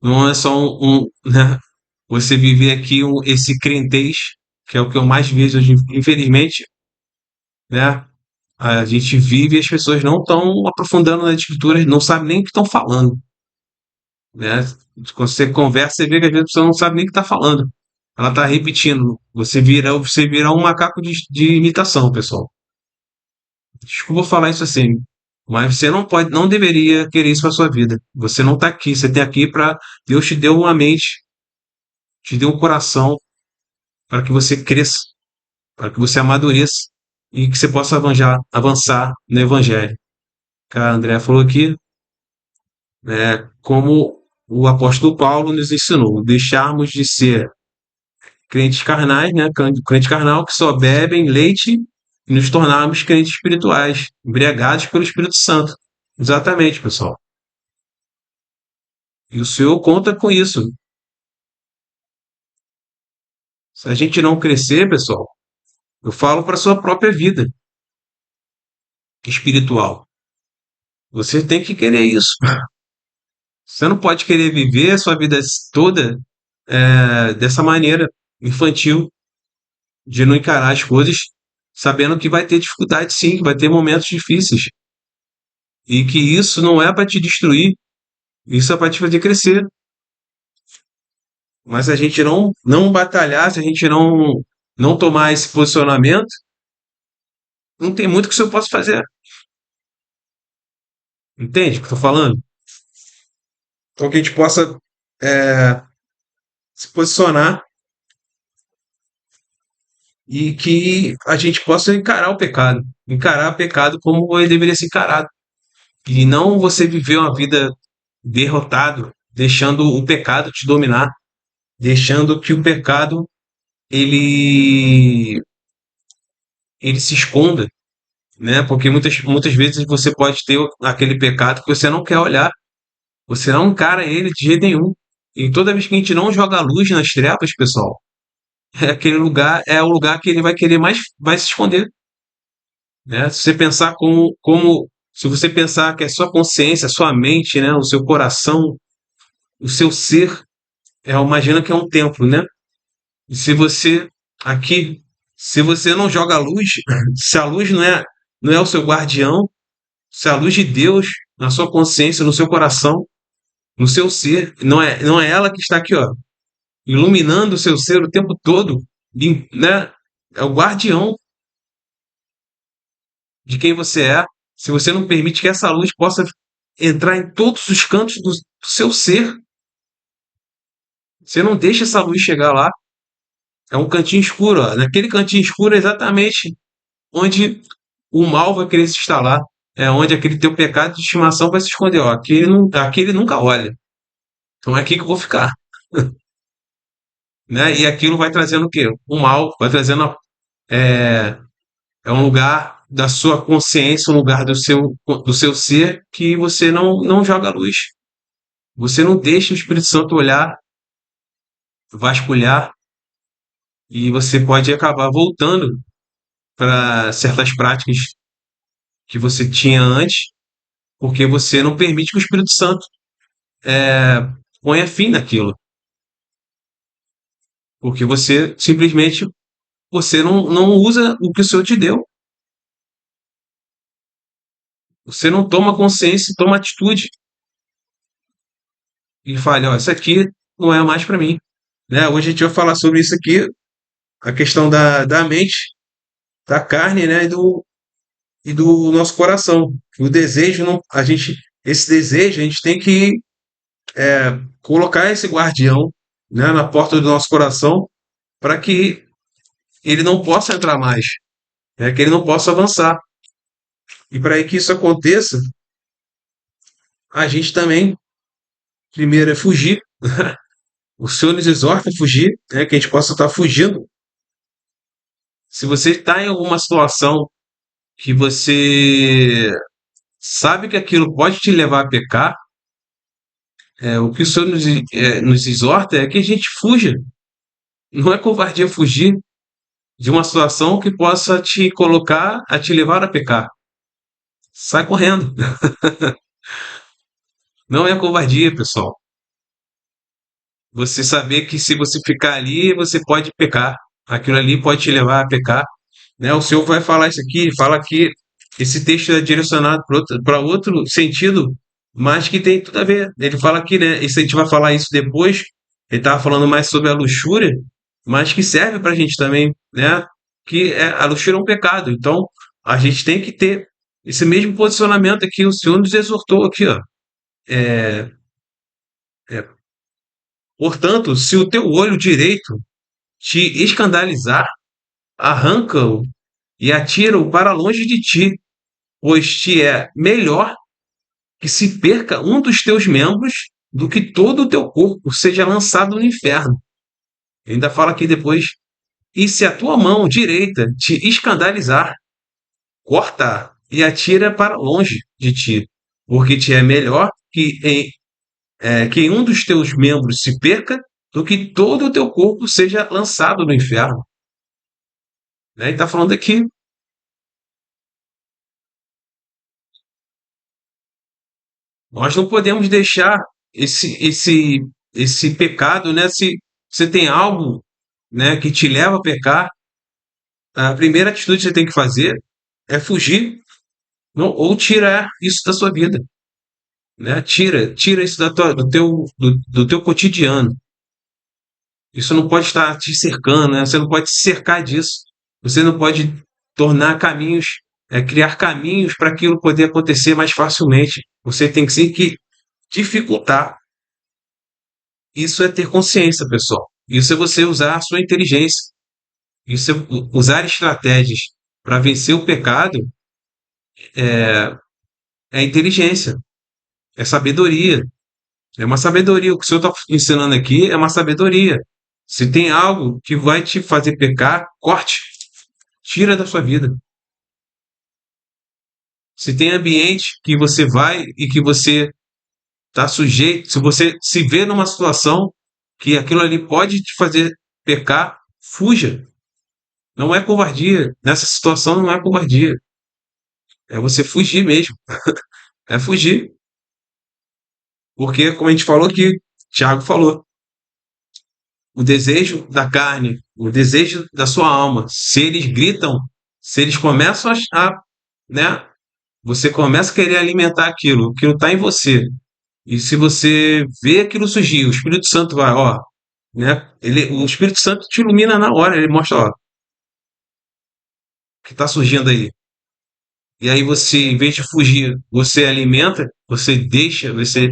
não é só né? Você viver aqui esse crentez, que é o que eu mais vejo hoje, infelizmente, né? A gente vive e as pessoas não estão aprofundando nas escrituras, não sabem nem o que estão falando, né? Quando você conversa, você vê que às vezes a pessoa não sabe nem o que está falando. Ela está repetindo. Você vira um macaco de imitação, pessoal. Desculpa falar isso assim, mas você não pode, não deveria querer isso para sua vida. Você não está aqui, você está aqui para Deus te deu uma mente, te deu um coração para que você cresça, para que você amadureça e que você possa avançar no Evangelho. A André falou aqui, como o apóstolo Paulo nos ensinou, deixarmos de ser crentes carnais, né? Crente carnal que só bebem leite e nos tornarmos crentes espirituais, embriagados pelo Espírito Santo. Exatamente, pessoal. E o Senhor conta com isso. Se a gente não crescer, pessoal, eu falo para sua própria vida espiritual. Você tem que querer isso. Você não pode querer viver a sua vida toda dessa maneira infantil, de não encarar as coisas, sabendo que vai ter dificuldade, sim, que vai ter momentos difíceis. E que isso não é para te destruir, isso é para te fazer crescer. Mas se a gente não batalhar, se a gente não tomar esse posicionamento, não tem muito que o senhor possa fazer. Entende o que eu estou falando? Então que a gente possa é, se posicionar e que a gente possa encarar o pecado como ele deveria ser encarado. E não você viver uma vida derrotado, deixando o pecado te dominar, deixando que o pecado ele ele se esconda, né? Porque muitas vezes você pode ter aquele pecado que você não quer olhar, você não encara ele de jeito nenhum. E toda vez que a gente não joga a luz nas trevas, pessoal, é o lugar que ele vai querer mais vai se esconder, né? Se você pensar se você pensar que a sua consciência, a sua mente, né, o seu coração, o seu ser, imagina que é um templo, né? E se você aqui, se você não joga a luz, se a luz não é o seu guardião, se a luz de Deus na sua consciência, no seu coração, no seu ser, não é ela que está aqui, ó, iluminando o seu ser o tempo todo, né? É o guardião de quem você é. Se você não permite que essa luz possa entrar em todos os cantos do seu ser, você não deixa essa luz chegar lá. É um cantinho escuro, ó. Naquele cantinho escuro é exatamente onde o mal vai querer se instalar. É onde aquele teu pecado de estimação vai se esconder. Ó. Aqui ele nunca olha. Então é aqui que eu vou ficar, né? E aquilo vai trazendo o quê? O mal, vai trazendo é, é um lugar da sua consciência, um lugar do seu ser que você não joga a luz. Você não deixa o Espírito Santo olhar, vasculhar, e você pode acabar voltando para certas práticas que você tinha antes, porque você não permite que o Espírito Santo ponha fim naquilo. Porque você simplesmente você não usa o que o Senhor te deu. Você não toma consciência, toma atitude e fala, ó, isso aqui não é mais para mim. Né? Hoje a gente vai falar sobre isso aqui, a questão da mente, da carne, né? E do nosso coração. O desejo, não, esse desejo, a gente tem que colocar esse guardião, né, na porta do nosso coração para que ele não possa entrar mais, né, que ele não possa avançar. E para que isso aconteça, a gente também, primeiro, é fugir. O Senhor nos exorta a fugir, né, que a gente possa estar fugindo. Se você está em alguma situação que você sabe que aquilo pode te levar a pecar, o que o Senhor nos exorta é que a gente fuja. Não é covardia fugir de uma situação que possa te colocar a te levar a pecar. Sai correndo. Não é covardia, pessoal. Você saber que se você ficar ali, você pode pecar. Aquilo ali pode te levar a pecar. Né? O Senhor vai falar isso aqui, fala que esse texto é direcionado para outro sentido, mas que tem tudo a ver. Ele fala aqui, né? Isso a gente vai falar isso depois. Ele estava falando mais sobre a luxúria, mas que serve para a gente também, né? Que a luxúria é um pecado. Então, a gente tem que ter esse mesmo posicionamento aqui. O Senhor nos exortou aqui, ó. É, é, Portanto, se o teu olho direito te escandalizar, arranca-o e atira-o para longe de ti, pois te é melhor que se perca um dos teus membros do que todo o teu corpo seja lançado no inferno. Ele ainda fala aqui depois: e se a tua mão direita te escandalizar, corta e atira para longe de ti, porque te é melhor que um dos teus membros se perca do que todo o teu corpo seja lançado no inferno. Né? Ele está falando aqui. Nós não podemos deixar esse pecado, né? Se você tem algo, né, que te leva a pecar, a primeira atitude que você tem que fazer é fugir, ou tirar isso da sua vida, né? Tira isso do teu cotidiano. Isso não pode estar te cercando, né? Você não pode se cercar disso. Você não pode tornar caminhos, criar caminhos para aquilo poder acontecer mais facilmente. Você tem que sim que dificultar. Isso é ter consciência, pessoal. Isso é você usar a sua inteligência. Isso é usar estratégias para vencer o pecado. É inteligência, é sabedoria. É uma sabedoria. O que o senhor está ensinando aqui é uma sabedoria. Se tem algo que vai te fazer pecar, corte, tira da sua vida. Se tem ambiente que você vai e que você está sujeito, se você se vê numa situação que aquilo ali pode te fazer pecar, fuja. Não é covardia. Nessa situação não é covardia. É você fugir mesmo. É fugir. Porque, como a gente falou aqui, Tiago falou, o desejo da carne, o desejo da sua alma, se eles gritam, se eles começam né, você começa a querer alimentar aquilo está em você. E se você vê aquilo surgir, o Espírito Santo vai, ó, né, o Espírito Santo te ilumina na hora, ele mostra, ó, o que está surgindo aí. E aí você, em vez de fugir, você alimenta, você deixa, você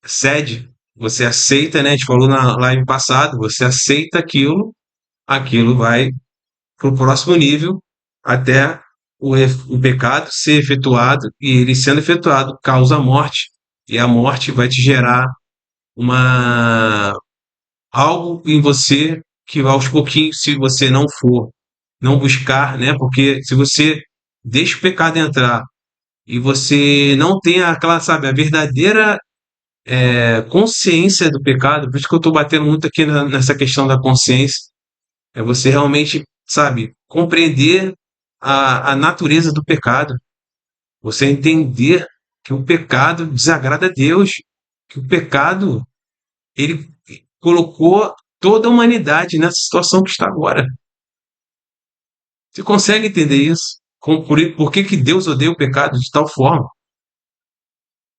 cede, você aceita, né? A gente falou na live passada, você aceita aquilo vai para o próximo nível até o pecado ser efetuado, e ele sendo efetuado causa a morte, e a morte vai te gerar uma algo em você que aos pouquinhos, se você não for, não buscar, né? Porque se você deixa o pecado entrar e você não tem aquela, sabe, a verdadeira consciência do pecado, por isso que eu estou batendo muito aqui nessa questão da consciência, é você realmente, sabe, compreender a natureza do pecado, você entender que o pecado desagrada a Deus, que o pecado, ele colocou toda a humanidade nessa situação que está agora. Você consegue entender isso? Por que, que Deus odeia o pecado de tal forma?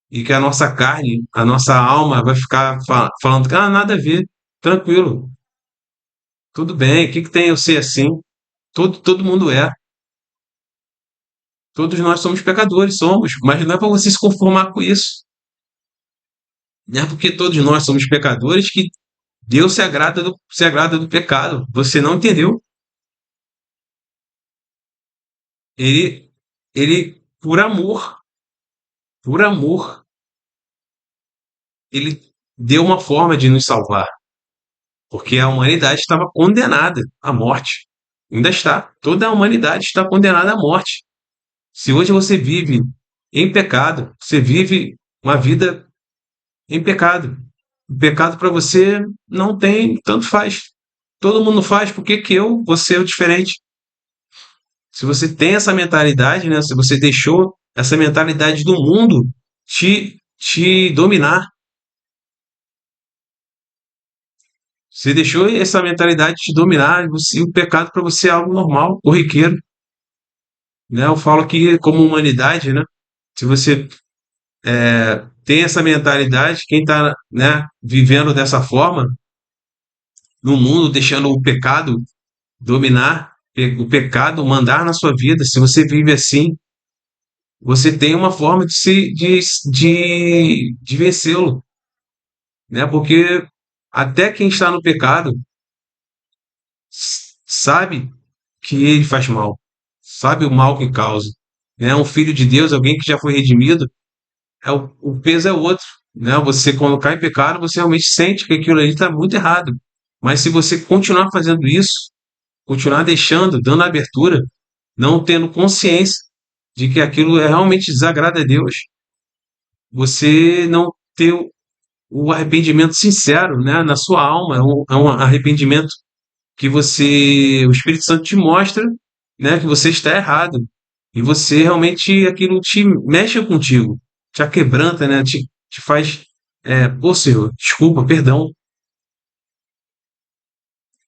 E que a nossa carne, a nossa alma vai ficar falando que nada a ver, tranquilo, tudo bem, o que, que tem eu ser assim? Todo mundo é. Todos nós somos pecadores, somos, mas não é para você se conformar com isso. Não é porque todos nós somos pecadores que Deus se agrada do pecado. Você não entendeu? Ele, ele por amor, ele deu uma forma de nos salvar, porque a humanidade estava condenada à morte. Ainda está. Toda a humanidade está condenada à morte. Se hoje você vive em pecado, você vive uma vida em pecado. O pecado para você não tem, tanto faz. Todo mundo faz, por que que eu vou ser o diferente? Se você tem essa mentalidade, né? Se você deixou essa mentalidade do mundo te dominar, você deixou essa mentalidade te dominar, o pecado para você é algo normal, corriqueiro, né? Eu falo que como humanidade, né? Se você tem essa mentalidade, quem está, né, vivendo dessa forma no mundo, deixando o pecado dominar, o pecado mandar na sua vida, se você vive assim, você tem uma forma de vencê-lo, né? Porque até quem está no pecado sabe que ele faz mal, sabe o mal que causa. Né? Um filho de Deus, alguém que já foi redimido, o peso é outro. Né? Você, quando cai em pecado, você realmente sente que aquilo ali está muito errado. Mas se você continuar fazendo isso, continuar deixando, dando abertura, não tendo consciência de que aquilo realmente desagrada a Deus, você não ter o arrependimento sincero, né, na sua alma, é um arrependimento que o Espírito Santo te mostra, né, que você está errado. E você realmente, aquilo te mexe contigo, te quebranta, né, te faz, pô, Senhor, desculpa, perdão.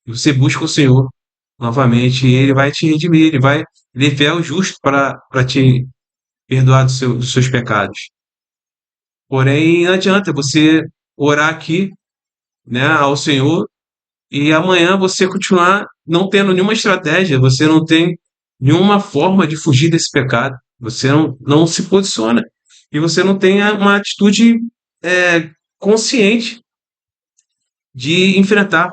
E você busca o Senhor novamente, e Ele vai te redimir, Ele é fiel e justo para te perdoar dos seus pecados. Porém, não adianta você orar aqui, né, ao Senhor e amanhã você continuar não tendo nenhuma estratégia, você não tem nenhuma forma de fugir desse pecado, você não se posiciona e você não tem uma atitude consciente de enfrentar,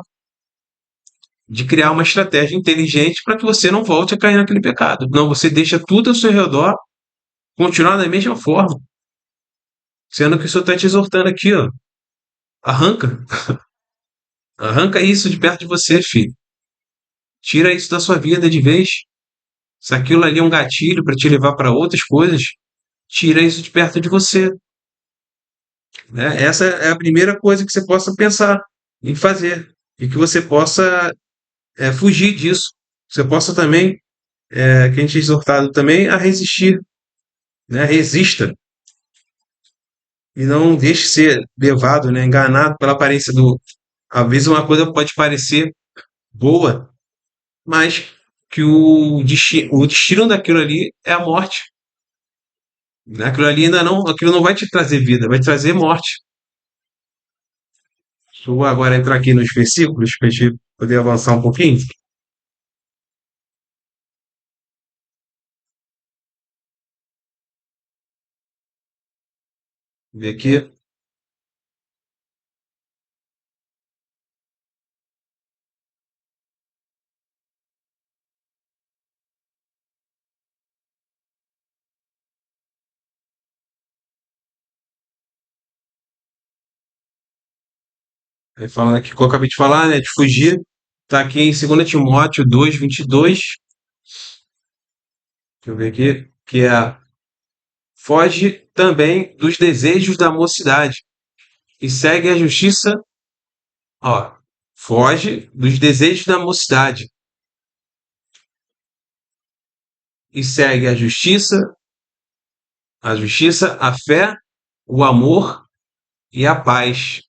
de criar uma estratégia inteligente para que você não volte a cair naquele pecado. Não, você deixa tudo ao seu redor continuar da mesma forma, sendo que o Senhor está te exortando aqui, ó, arranca, arranca isso de perto de você, filho. Tira isso da sua vida de vez. Se aquilo ali é um gatilho para te levar para outras coisas, tira isso de perto de você. Né? Essa é a primeira coisa que você possa pensar em fazer. E que você possa fugir disso. Você possa também, que a gente é exortado também a resistir. Né? Resista. E não deixe ser levado, né? Enganado pela aparência do. Às vezes uma coisa pode parecer boa, mas que o destino daquilo ali é a morte. Né? Aquilo não vai te trazer vida, vai te trazer morte. Vou agora entrar aqui nos versículos para a gente poder avançar um pouquinho. Ver aqui. Aí falando aqui que eu acabei de falar, né, de fugir, tá aqui em 2 Timóteo 2:22. Deixa eu ver aqui, que é: foge também dos desejos da mocidade e segue a justiça, ó, foge dos desejos da mocidade e segue a fé, o amor e a paz,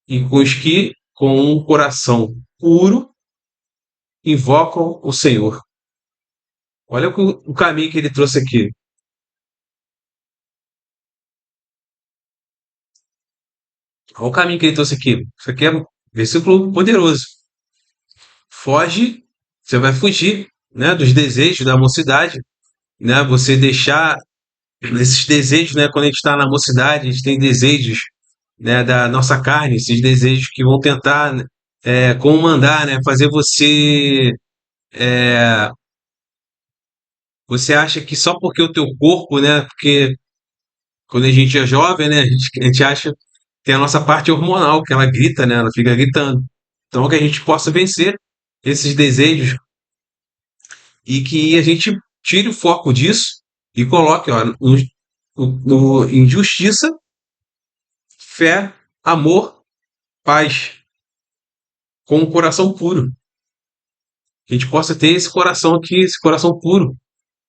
e com os que, com um coração puro, invocam o Senhor. Olha o caminho que ele trouxe aqui. Olha o caminho que ele trouxe aqui. Isso aqui é um versículo poderoso. Foge, você vai fugir, né, dos desejos da mocidade, né? Você deixar esses desejos, né? Quando a gente está na mocidade, a gente tem desejos, né, da nossa carne, esses desejos que vão tentar, comandar, né? Fazer você, você acha que só porque o teu corpo, né? Porque quando a gente é jovem, né? A gente acha que tem a nossa parte hormonal, que ela grita, né? Ela fica gritando. Então, que a gente possa vencer esses desejos e que a gente tire o foco disso e coloque, ó, em justiça, fé, amor, paz, com um coração puro. Que a gente possa ter esse coração aqui, esse coração puro,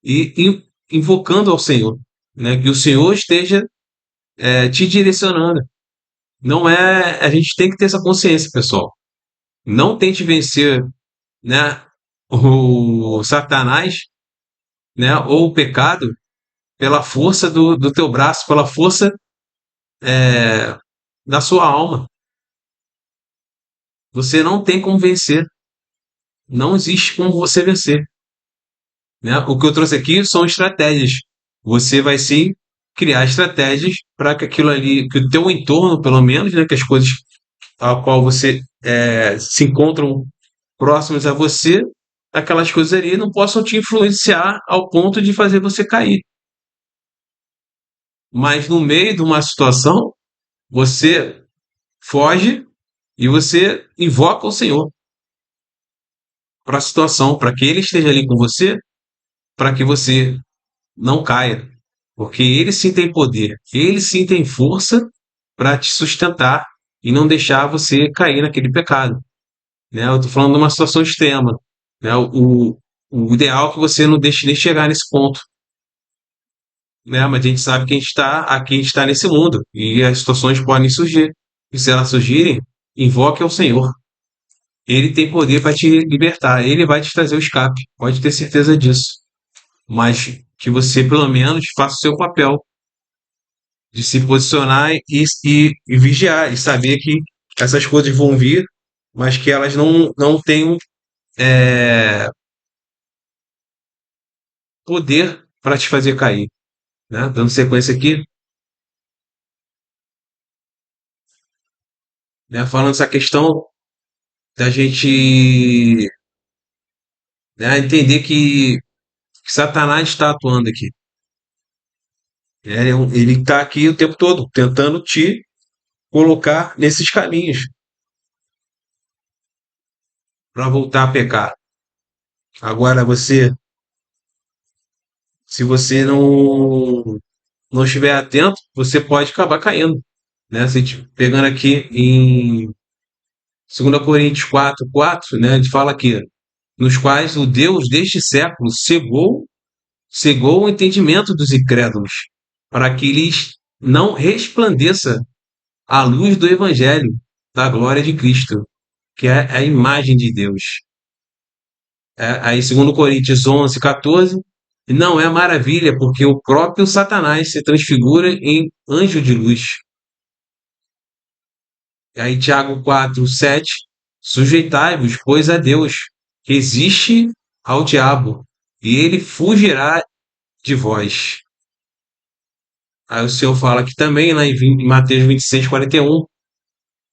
e invocando ao Senhor, né? Que o Senhor esteja, te direcionando. Não é, a gente tem que ter essa consciência, pessoal. Não tente vencer, né, o Satanás, né, ou o pecado pela força do teu braço, pela força, é, da sua alma. Você não tem como vencer. Não existe como você vencer, né? O que eu trouxe aqui são estratégias. Você vai sim criar estratégias para que aquilo ali, que o teu entorno, pelo menos, né, que as coisas a qual você, se encontram próximas a você, aquelas coisas ali não possam te influenciar ao ponto de fazer você cair. Mas no meio de uma situação, você foge e você invoca o Senhor para a situação, para que Ele esteja ali com você, para que você não caia. Porque Ele sim tem poder, Ele sim tem força para te sustentar e não deixar você cair naquele pecado, né? Eu estou falando de uma situação extrema, né? O ideal é que você não deixe nem chegar nesse ponto, né? Mas a gente sabe que a gente está nesse mundo e as situações podem surgir. E se elas surgirem, invoque ao Senhor. Ele tem poder para te libertar, ele vai te trazer o escape, pode ter certeza disso. Mas que você, pelo menos, faça o seu papel de se posicionar e vigiar, e saber que essas coisas vão vir, mas que elas não tenham, é, poder para te fazer cair, né? Dando sequência aqui, né? Falando essa questão da gente, né, entender que Satanás está atuando aqui. Ele está aqui o tempo todo tentando te colocar nesses caminhos para voltar a pecar. Agora se você não estiver atento, você pode acabar caindo, né? Se a gente pegando aqui em 2 Coríntios 4:4, né? A gente fala aqui, nos quais o Deus deste século cegou o entendimento dos incrédulos, para que lhes não resplandeça a luz do Evangelho da glória de Cristo, que é a imagem de Deus. Aí, 2 Coríntios 11:14, não é maravilha, porque o próprio Satanás se transfigura em anjo de luz. Aí, Tiago 4:7, sujeitai-vos, pois, a Deus, resiste ao diabo, e ele fugirá de vós. Aí o Senhor fala aqui também, lá em Mateus 26:41,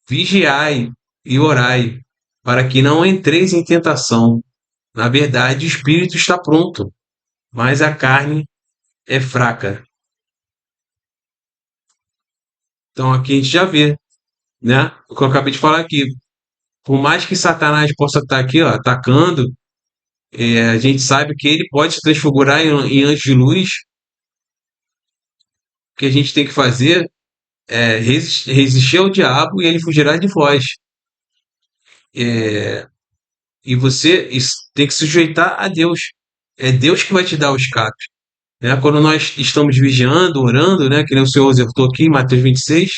vigiai e orai, para que não entreis em tentação. Na verdade, o espírito está pronto, mas a carne é fraca. Então aqui a gente já vê. né? O que eu acabei de falar aqui. Por mais que Satanás possa estar aqui, ó, atacando, a gente sabe que ele pode se transfigurar em anjo de luz. O que a gente tem que fazer é resistir ao diabo e ele fugirá de vós. É, e você tem que se sujeitar a Deus. É Deus que vai te dar o escape. Né? Quando nós estamos vigiando, orando, né? Que nem o Senhor exortou aqui em Mateus 26,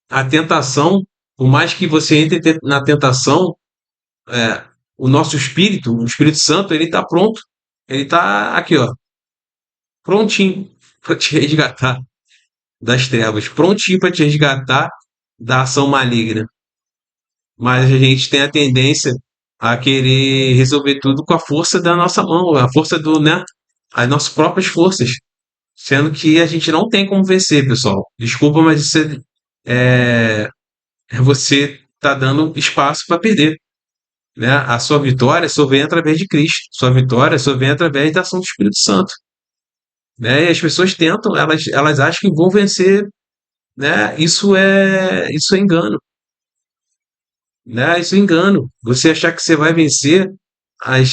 a tentação, por mais que você entre na tentação, é, o nosso espírito, o Espírito Santo, ele está pronto. Ele está aqui, ó, prontinho para te resgatar das trevas, prontinho para te resgatar da ação maligna. Mas a gente tem a tendência a querer resolver tudo com a força da nossa mão, a força do, né, as nossas próprias forças, sendo que a gente não tem como vencer, pessoal. Desculpa, mas isso você tá dando espaço para perder, né? A sua vitória só vem através de Cristo. Sua vitória só vem através da ação do Espírito Santo, né? E as pessoas tentam, elas acham que vão vencer, né? Isso é engano, né? Isso é engano. Você achar que você vai vencer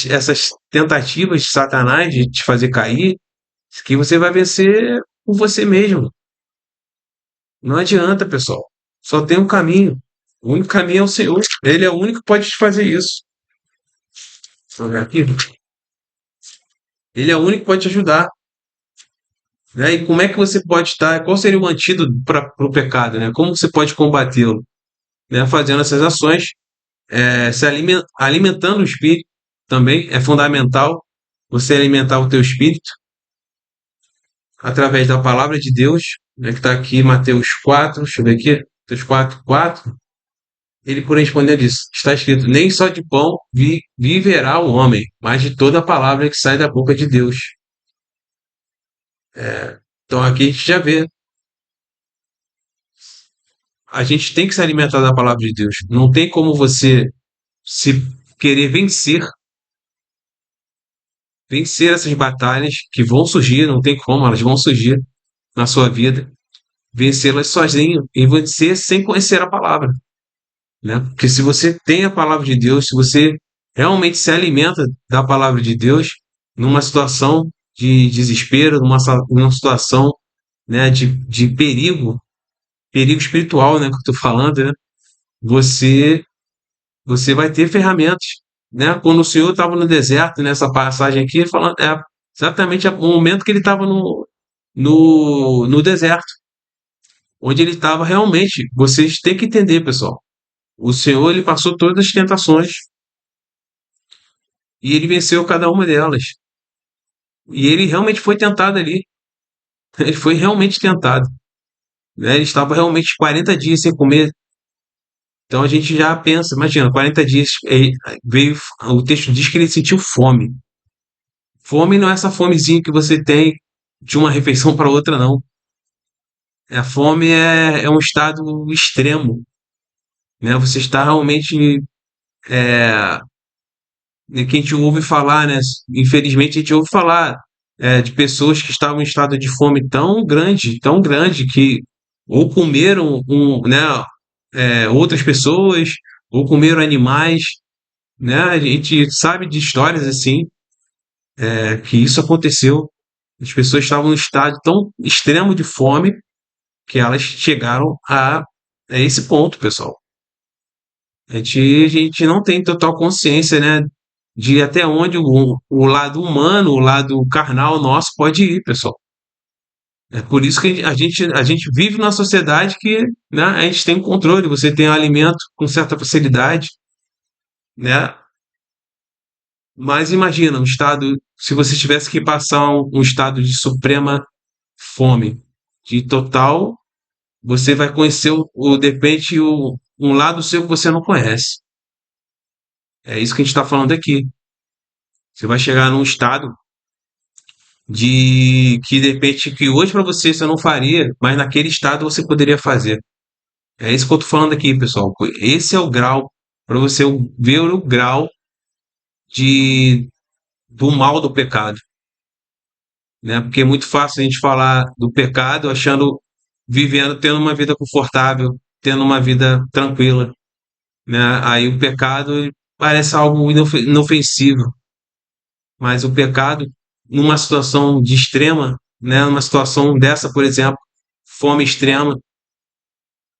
essas tentativas de Satanás de te fazer cair, que você vai vencer por você mesmo. Não adianta, pessoal. Só tem um caminho. O único caminho é o Senhor. Ele é o único que pode te fazer isso. Deixa eu ver aqui. Ele é o único que pode te ajudar. Né? E como é que você pode estar? Qual seria o antídoto para o pecado? Né? Como você pode combatê-lo? Né? Fazendo essas ações, alimentando o espírito também é fundamental. Você alimentar o teu espírito através da palavra de Deus, né? Que está aqui em Mateus 4. Deixa eu ver aqui. Mateus 4:4. Ele, por responder, disse: está escrito, nem só de pão viverá o homem, mas de toda a palavra que sai da boca de Deus. Então aqui a gente já vê. A gente tem que se alimentar da palavra de Deus. Não tem como você se querer vencer essas batalhas que vão surgir, não tem como, elas vão surgir na sua vida, vencê-las sozinho e vencer sem conhecer a palavra, né? Porque se você tem a palavra de Deus, se você realmente se alimenta da palavra de Deus, numa situação de desespero, numa situação, né, de perigo espiritual, né, que eu estou falando, né, você, você vai ter ferramentas, né? Quando o Senhor estava no deserto, nessa passagem aqui, falando, exatamente o momento que ele estava no deserto, onde ele estava realmente. Vocês têm que entender, pessoal. O Senhor, ele passou todas as tentações e ele venceu cada uma delas. E ele realmente foi tentado ali. Ele foi realmente tentado, né? Ele estava realmente 40 dias sem comer. Então a gente já pensa, imagina, 40 dias veio, o texto diz que ele sentiu fome. Fome não é essa fomezinha que você tem de uma refeição para outra, não. A fome é um estado extremo, né? Você está realmente, é, que a gente ouve falar, né? Infelizmente a gente ouve falar de pessoas que estavam em estado de fome tão grande que ou comeram né, outras pessoas, ou comeram animais, né? A gente sabe de histórias assim, que isso aconteceu. As pessoas estavam em estado tão extremo de fome que elas chegaram a esse ponto, pessoal. A gente não tem total consciência, né, de até onde o lado humano, o lado carnal nosso pode ir, pessoal. É por isso que a gente vive numa sociedade que, né, a gente tem um controle, você tem um alimento com certa facilidade, né? Mas imagina um estado, se você tivesse que passar um estado de suprema fome, de total, você vai conhecer de repente um lado seu que você não conhece. É isso que a gente está falando aqui. Você vai chegar num estado de que de repente que hoje para você não faria, mas naquele estado você poderia fazer. É isso que eu tô falando aqui, pessoal. Esse é o grau para você ver o grau de do mal do pecado, né? Porque é muito fácil a gente falar do pecado achando vivendo tendo uma vida confortável, tendo uma vida tranquila, né? Aí o pecado parece algo inofensivo, mas o pecado, numa situação de extrema, né? Numa situação dessa, por exemplo, fome extrema,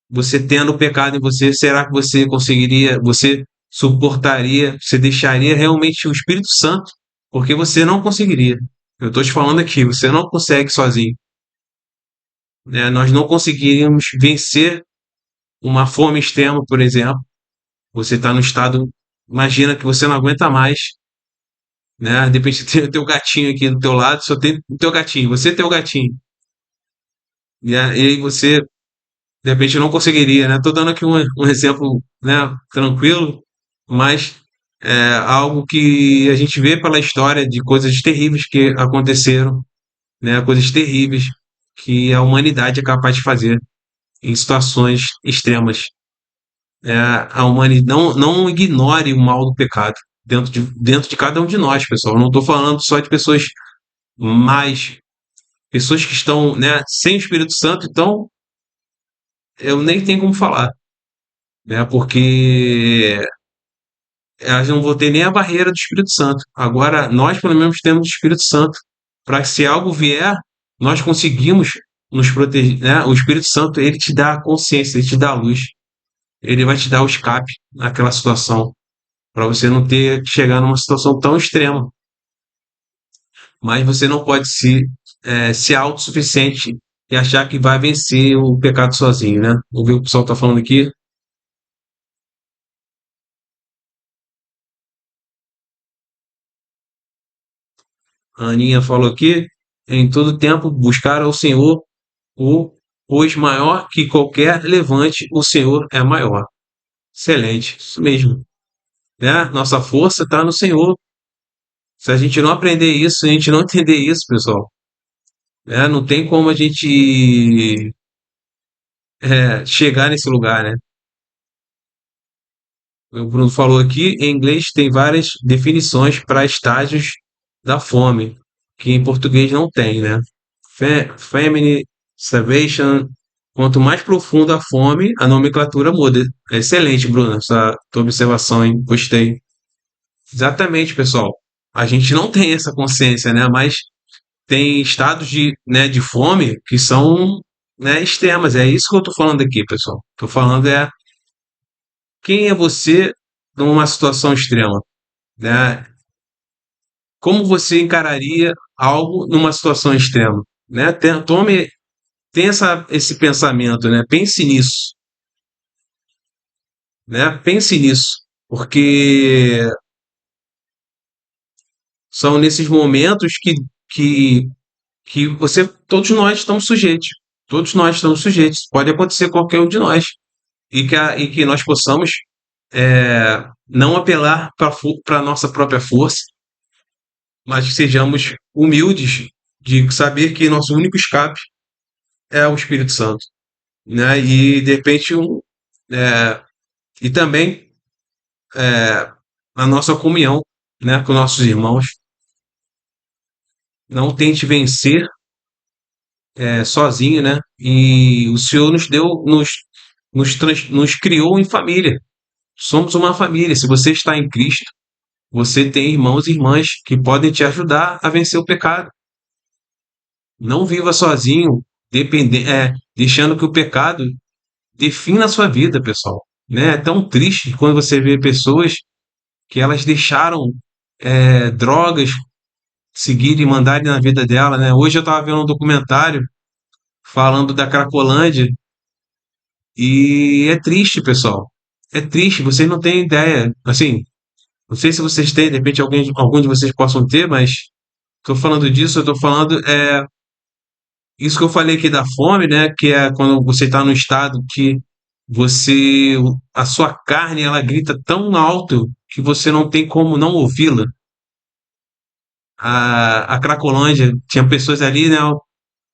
você tendo o pecado em você, será que você conseguiria, você suportaria, você deixaria realmente o Espírito Santo? Porque você não conseguiria. Eu estou te falando aqui, você não consegue sozinho, né? Nós não conseguiríamos vencer uma fome extrema, por exemplo. Você está no estado, imagina que você não aguenta mais, né? De repente tem o teu gatinho aqui do teu lado, só tem o teu gatinho, você tem o gatinho, né? E aí você, de repente, não conseguiria, né? Estou dando aqui um exemplo, né, tranquilo, mas é algo que a gente vê pela história de coisas terríveis que aconteceram, né? Coisas terríveis que a humanidade é capaz de fazer em situações extremas. A humanidade não ignore o mal do pecado dentro de cada um de nós, pessoal. Eu não estou falando só de pessoas mais, pessoas que estão, né, sem o Espírito Santo, então eu nem tenho como falar, né, porque elas não vão ter nem a barreira do Espírito Santo. Agora, nós, pelo menos, temos o Espírito Santo, para que se algo vier, nós conseguimos nos proteger, né? O Espírito Santo, ele te dá a consciência, ele te dá a luz, ele vai te dar o escape naquela situação, para você não ter que chegar numa situação tão extrema. Mas você não pode ser autossuficiente e achar que vai vencer o pecado sozinho, né? Vamos ver o que o pessoal está falando aqui. A Aninha falou aqui, em todo tempo buscar ao Senhor, o, pois maior que qualquer levante, o Senhor é maior. Excelente, isso mesmo. Né? Nossa força está no Senhor. Se a gente não aprender isso, se a gente não entender isso, pessoal, né? Não tem como a gente chegar nesse lugar, né? O Bruno falou aqui, em inglês tem várias definições para estágios da fome, que em português não tem, né? Famine, starvation. Quanto mais profunda a fome, a nomenclatura muda. É excelente, Bruno, essa tua observação, hein? Gostei. Exatamente, pessoal. A gente não tem essa consciência, né? Mas tem estados de fome que são, né, extremas. É isso que eu estou falando aqui, pessoal. Estou falando quem é você numa situação extrema, né? Como você encararia algo numa situação extrema, né? Tem esse pensamento, né? Pense nisso, né? Pense nisso, porque são nesses momentos que, que todos nós estamos sujeitos, todos nós estamos sujeitos. Pode acontecer com qualquer um de nós e que nós possamos não apelar para a nossa própria força, mas que sejamos humildes de saber que nosso único escape é o Espírito Santo, né? E de repente é, e também a nossa comunhão, né, com nossos irmãos. Não tente vencer sozinho, né? E o Senhor nos criou em família. Somos uma família. Se você está em Cristo, você tem irmãos e irmãs que podem te ajudar a vencer o pecado. Não viva sozinho, deixando que o pecado defina a sua vida, pessoal. Né? É tão triste quando você vê pessoas que elas deixaram drogas seguirem e mandarem na vida dela, né? Hoje eu estava vendo um documentário falando da Cracolândia e é triste, pessoal. É triste, vocês não têm ideia. Assim, não sei se vocês têm, de repente algum de vocês possam ter, mas estou falando disso, eu estou falando isso que eu falei aqui da fome, né? Que é quando você está no estado que a sua carne, ela grita tão alto que você não tem como não ouvi-la. A Cracolândia, tinha pessoas ali, né?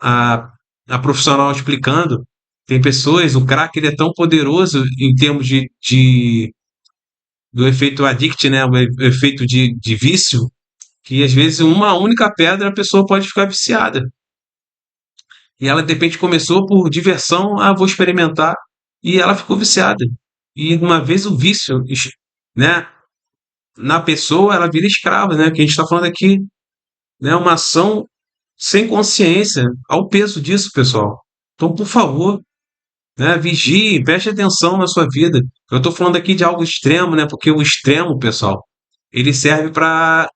A, a profissional explicando, tem pessoas, o crack ele é tão poderoso em termos do efeito addict, né? O efeito de vício, que às vezes uma única pedra a pessoa pode ficar viciada. E ela de repente começou por diversão, vou experimentar. e ela ficou viciada. E uma vez o vício, né, na pessoa, ela vira escrava, né? Que a gente está falando aqui, né, uma ação sem consciência ao peso disso, pessoal. Então, por favor, né, vigie, preste atenção na sua vida. Eu estou falando aqui de algo extremo, né? Porque o extremo, pessoal, ele serve para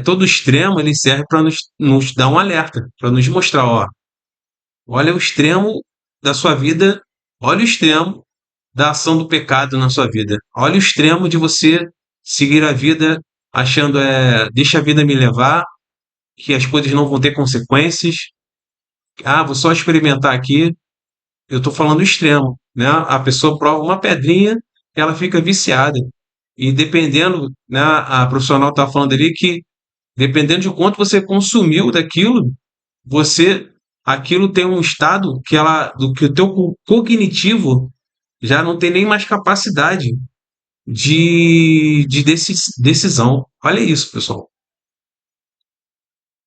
todo extremo, ele serve para nos dar um alerta, para nos mostrar, ó, olha o extremo da sua vida, olha o extremo da ação do pecado na sua vida. Olha o extremo de você seguir a vida achando deixa a vida me levar, que as coisas não vão ter consequências. Ah, vou só experimentar aqui. Eu estou falando o extremo, né? A pessoa prova uma pedrinha, ela fica viciada. E dependendo, né, a profissional está falando ali que dependendo de quanto você consumiu daquilo, você aquilo tem um estado do que o teu cognitivo já não tem nem mais capacidade de decisão. Olha isso, pessoal.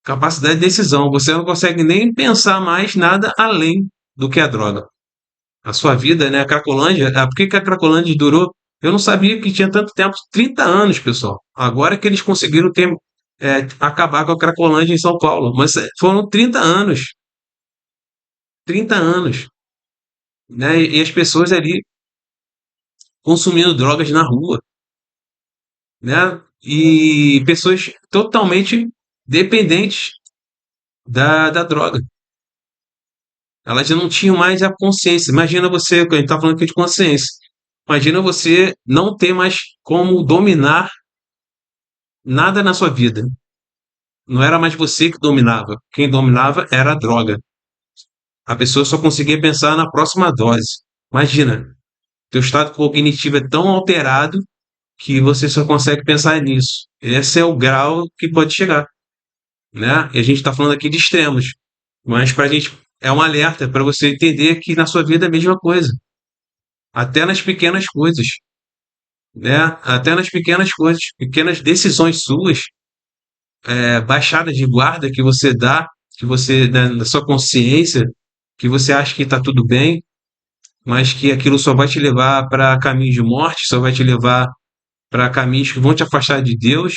Capacidade de decisão. Você não consegue nem pensar mais nada além do que a droga. A sua vida, né? A Cracolândia. Por que a Cracolândia durou? Eu não sabia que tinha tanto tempo, 30 anos, pessoal. Agora que eles conseguiram acabar com a Cracolândia em São Paulo. Mas foram 30 anos. 30 anos. Né? E as pessoas ali consumindo drogas na rua, né? E pessoas totalmente dependentes da droga. Elas já não tinham mais a consciência. Imagina você, a gente está falando aqui de consciência. Imagina você não ter mais como dominar nada na sua vida. Não era mais você que dominava. Quem dominava era a droga. A pessoa só conseguia pensar na próxima dose. Imagina, teu estado cognitivo é tão alterado que você só consegue pensar nisso. Esse é o grau que pode chegar, né? E a gente está falando aqui de extremos, mas para a gente é um alerta para você entender que na sua vida é a mesma coisa, até nas pequenas coisas, né? Até nas pequenas coisas, pequenas decisões suas, baixadas de guarda que você dá, que você né, na sua consciência, que você acha que está tudo bem, mas que aquilo só vai te levar para caminhos de morte, só vai te levar para caminhos que vão te afastar de Deus,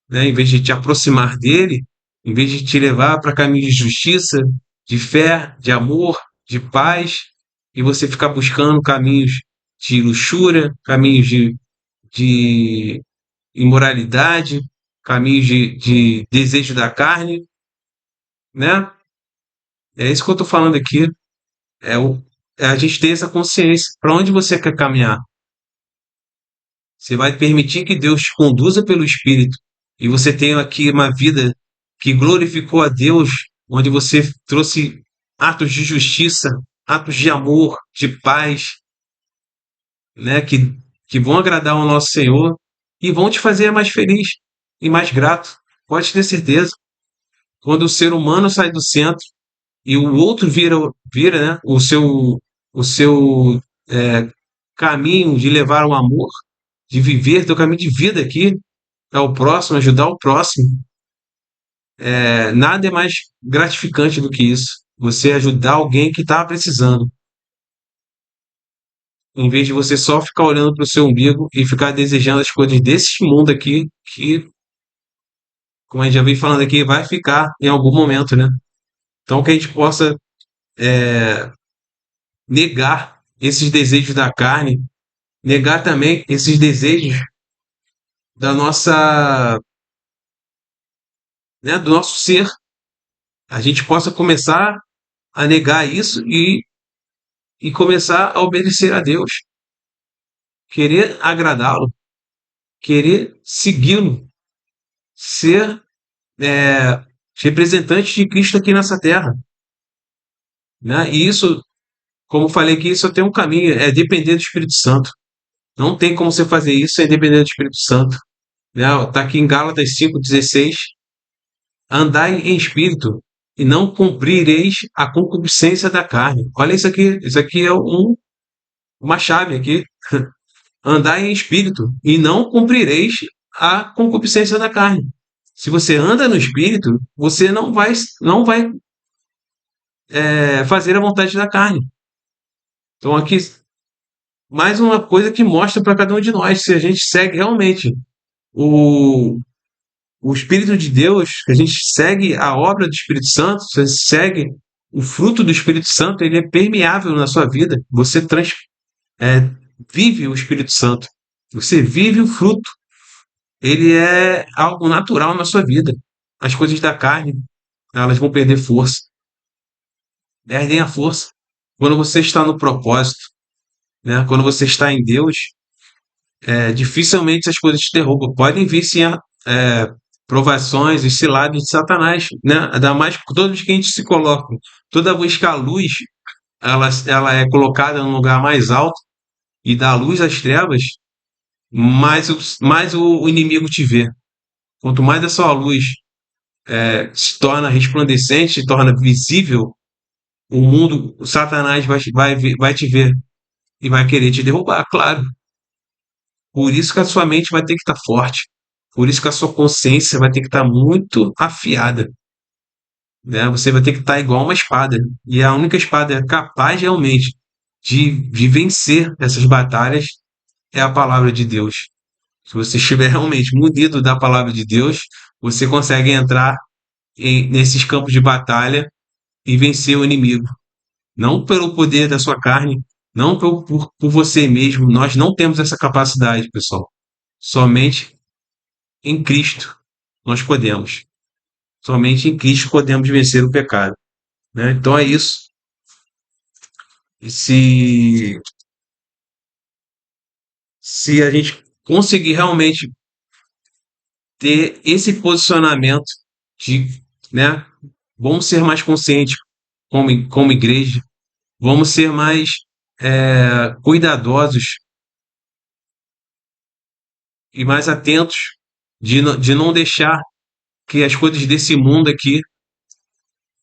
né? Em vez de te aproximar dele, em vez de te levar para caminhos de justiça, de fé, de amor, de paz, e você ficar buscando caminhos de luxúria, caminhos de imoralidade, caminhos de desejo da carne, né? É isso que eu estou falando aqui. É, é a gente ter essa consciência. Para onde você quer caminhar? Você vai permitir que Deus te conduza pelo Espírito e você tenha aqui uma vida que glorificou a Deus, onde você trouxe atos de justiça, atos de amor, de paz, né, que vão agradar ao nosso Senhor e vão te fazer mais feliz e mais grato. Pode ter certeza. Quando o ser humano sai do centro e o outro vira, né, o seu caminho de levar o amor, de viver teu caminho de vida aqui, ao próximo, ajudar o próximo. Nada é mais gratificante do que isso. Você ajudar alguém que está precisando, em vez de você só ficar olhando para o seu umbigo e ficar desejando as coisas desse mundo aqui, que, como a gente já vem falando aqui, vai ficar em algum momento, né? Então, que a gente possa negar esses desejos da carne, negar também esses desejos da nossa, né, do nosso ser. A gente possa começar a negar isso e começar a obedecer a Deus, querer agradá-lo, querer segui-lo, ser é, representante de Cristo aqui nessa terra, né? E isso, como falei aqui, só tem um caminho, é depender do Espírito Santo. Não tem como você fazer isso sem depender do Espírito Santo. Né? Está aqui em Gálatas 5,16. Andai em espírito e não cumprireis a concupiscência da carne. Olha isso aqui. Isso aqui é uma chave aqui. Andai em espírito e não cumprireis a concupiscência da carne. Se você anda no espírito, você não vai fazer a vontade da carne. Então aqui mais uma coisa que mostra para cada um de nós se a gente segue realmente o, o Espírito de Deus, que a gente segue a obra do Espírito Santo, você segue o fruto do Espírito Santo, ele é permeável na sua vida. Você é, vive o Espírito Santo. Você vive o fruto. Ele é algo natural na sua vida. As coisas da carne, elas vão perder força. Perdem a força. Quando você está no propósito, né? Quando você está em Deus, dificilmente essas coisas te derrubam. Podem vir sim provações e ciladas de Satanás, né? Ainda mais por todos que a gente se coloca. Toda vez que a luz ela é colocada num lugar mais alto e dá luz às trevas, mais o inimigo te vê. Quanto mais a sua luz se torna resplandecente, se torna visível, o mundo, o Satanás vai te ver e vai querer te derrubar, claro. Por isso que a sua mente vai ter que estar forte. Por isso que a sua consciência vai ter que estar muito afiada, né? Você vai ter que estar igual uma espada. E a única espada capaz realmente de vencer essas batalhas é a palavra de Deus. Se você estiver realmente munido da palavra de Deus, você consegue entrar nesses campos de batalha e vencer o inimigo. Não pelo poder da sua carne, não por você mesmo. Nós não temos essa capacidade, pessoal. Somente em Cristo nós podemos. Somente em Cristo podemos vencer o pecado, né? Então é isso. E se a gente conseguir realmente ter esse posicionamento de, né, vamos ser mais conscientes como igreja, vamos ser mais cuidadosos e mais atentos de não deixar que as coisas desse mundo aqui,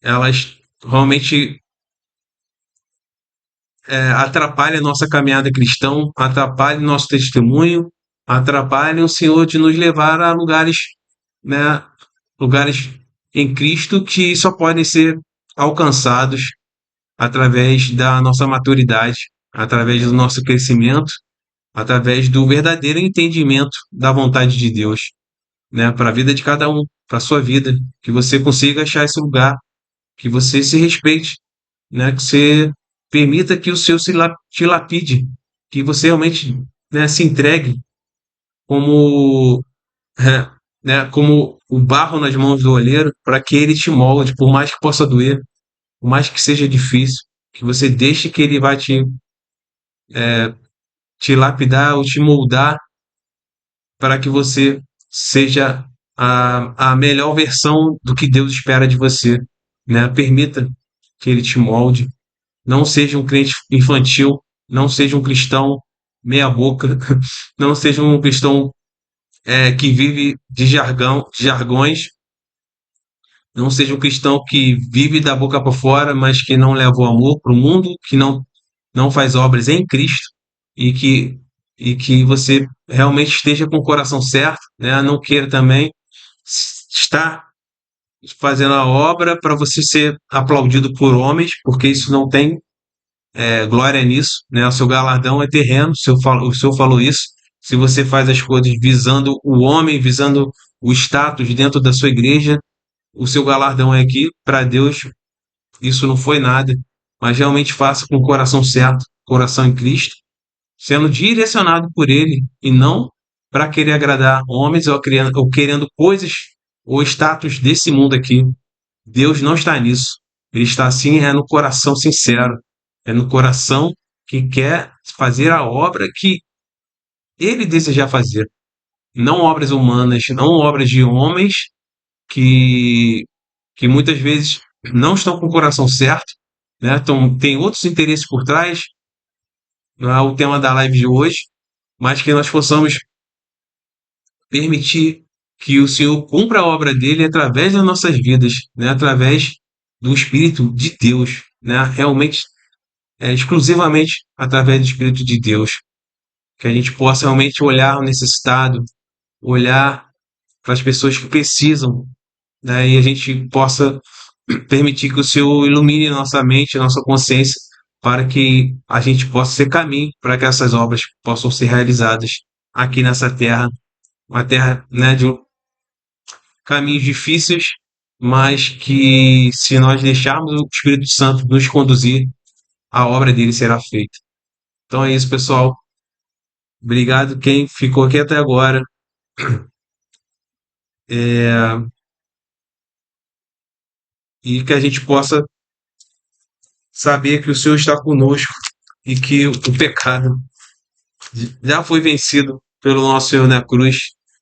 elas realmente atrapalhem a nossa caminhada cristã, atrapalhem nosso testemunho, atrapalhem o Senhor de nos levar a lugares, né, lugares em Cristo que só podem ser alcançados através da nossa maturidade, através do nosso crescimento, através do verdadeiro entendimento da vontade de Deus, né, para a vida de cada um, para a sua vida, que você consiga achar esse lugar, que você se respeite, né, que você permita que o Senhor te lapide, que você realmente, né, se entregue como, né, como o barro nas mãos do olheiro, para que ele te molde, por mais que possa doer, por mais que seja difícil, que você deixe que ele vai te lapidar ou te moldar para que você seja a melhor versão do que Deus espera de você, né? Permita que ele te molde. Não seja um crente infantil, não seja um cristão meia boca, não seja um cristão que vive de jargões, não seja um cristão que vive da boca para fora, mas que não leva o amor para o mundo, que não faz obras em Cristo e que você realmente esteja com o coração certo, né? Não queira também estar fazendo a obra para você ser aplaudido por homens, porque isso não tem glória nisso, né? O seu galardão é terreno, o senhor falou isso. Se você faz as coisas visando o homem, visando o status dentro da sua igreja, o seu galardão é aqui. Para Deus, isso não foi nada, mas realmente faça com o coração certo, coração em Cristo, sendo direcionado por Ele e não para querer agradar homens ou querendo coisas ou status desse mundo aqui. Deus não está nisso. Ele está assim, é no coração sincero, é no coração que quer fazer a obra que Ele deseja fazer, não obras humanas, não obras de homens que que muitas vezes não estão com o coração certo, né? Então, tem outros interesses por trás, não é o tema da live de hoje, mas que nós possamos permitir que o Senhor cumpra a obra dele através das nossas vidas, né? Através do Espírito de Deus, né? Realmente, exclusivamente através do Espírito de Deus, que a gente possa realmente olhar o necessitado, olhar para as pessoas que precisam, né? E a gente possa permitir que o Senhor ilumine nossa mente, nossa consciência, para que a gente possa ser caminho para que essas obras possam ser realizadas aqui nessa terra, uma terra, né, de caminhos difíceis, mas que se nós deixarmos o Espírito Santo nos conduzir, a obra dele será feita. Então é isso, pessoal. Obrigado quem ficou aqui até agora. É, e que a gente possa saber que o Senhor está conosco e que o pecado já foi vencido pelo nosso Senhor na cruz.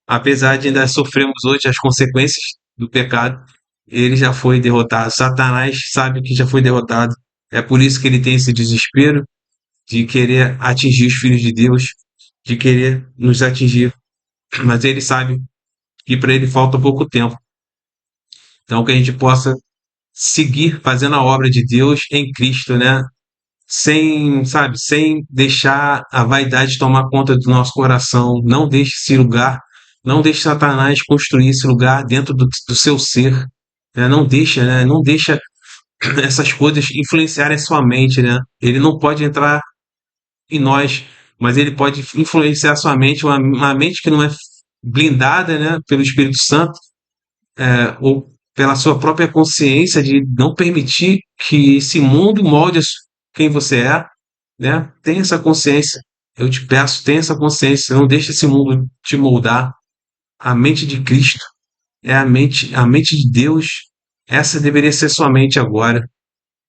Apesar de ainda sofrermos hoje as consequências do pecado, ele já foi derrotado. Satanás sabe que já foi derrotado. É por isso que ele tem esse desespero de querer atingir os filhos de Deus, de querer nos atingir. Mas ele sabe que para ele falta pouco tempo. Então, que a gente possa seguir fazendo a obra de Deus em Cristo, né? Sem, sabe, sem deixar a vaidade tomar conta do nosso coração. Não deixe esse lugar, não deixe Satanás construir esse lugar dentro do seu ser. Né? Não deixa, né? Não deixa essas coisas influenciarem a sua mente, né? Ele não pode entrar em nós, mas ele pode influenciar a sua mente, uma mente que não é blindada, né, pelo Espírito Santo, ou pela sua própria consciência de não permitir que esse mundo molde quem você é, né? Tenha essa consciência. Eu te peço, tenha essa consciência. Não deixe esse mundo te moldar. A mente de Cristo é a mente de Deus. Essa deveria ser sua mente agora,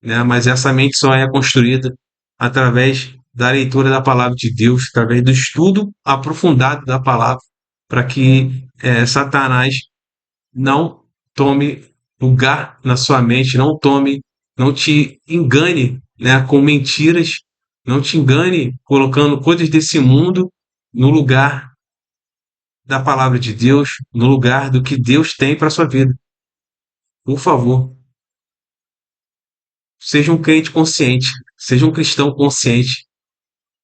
né? Mas essa mente só é construída através da leitura da palavra de Deus, através do estudo aprofundado da palavra, para que Satanás não tome lugar na sua mente, não te engane, né, com mentiras, não te engane colocando coisas desse mundo no lugar da palavra de Deus, no lugar do que Deus tem para sua vida. Por favor, seja um crente consciente, seja um cristão consciente,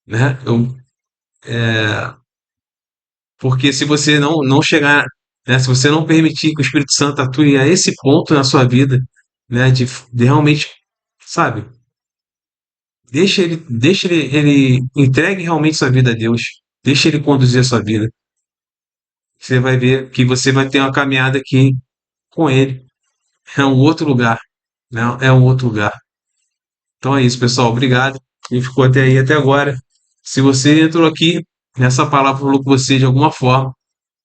né? Porque se você não chegar, né, se você não permitir que o Espírito Santo atue a esse ponto na sua vida, né, de realmente, sabe, deixa ele entregue realmente sua vida a Deus, deixa ele conduzir a sua vida. Você vai ver que você vai ter uma caminhada aqui com ele. É um outro lugar, né? É um outro lugar. Então é isso, pessoal. Obrigado. Quem ficou até aí até agora. Se você entrou aqui nessa palavra falou com você de alguma forma,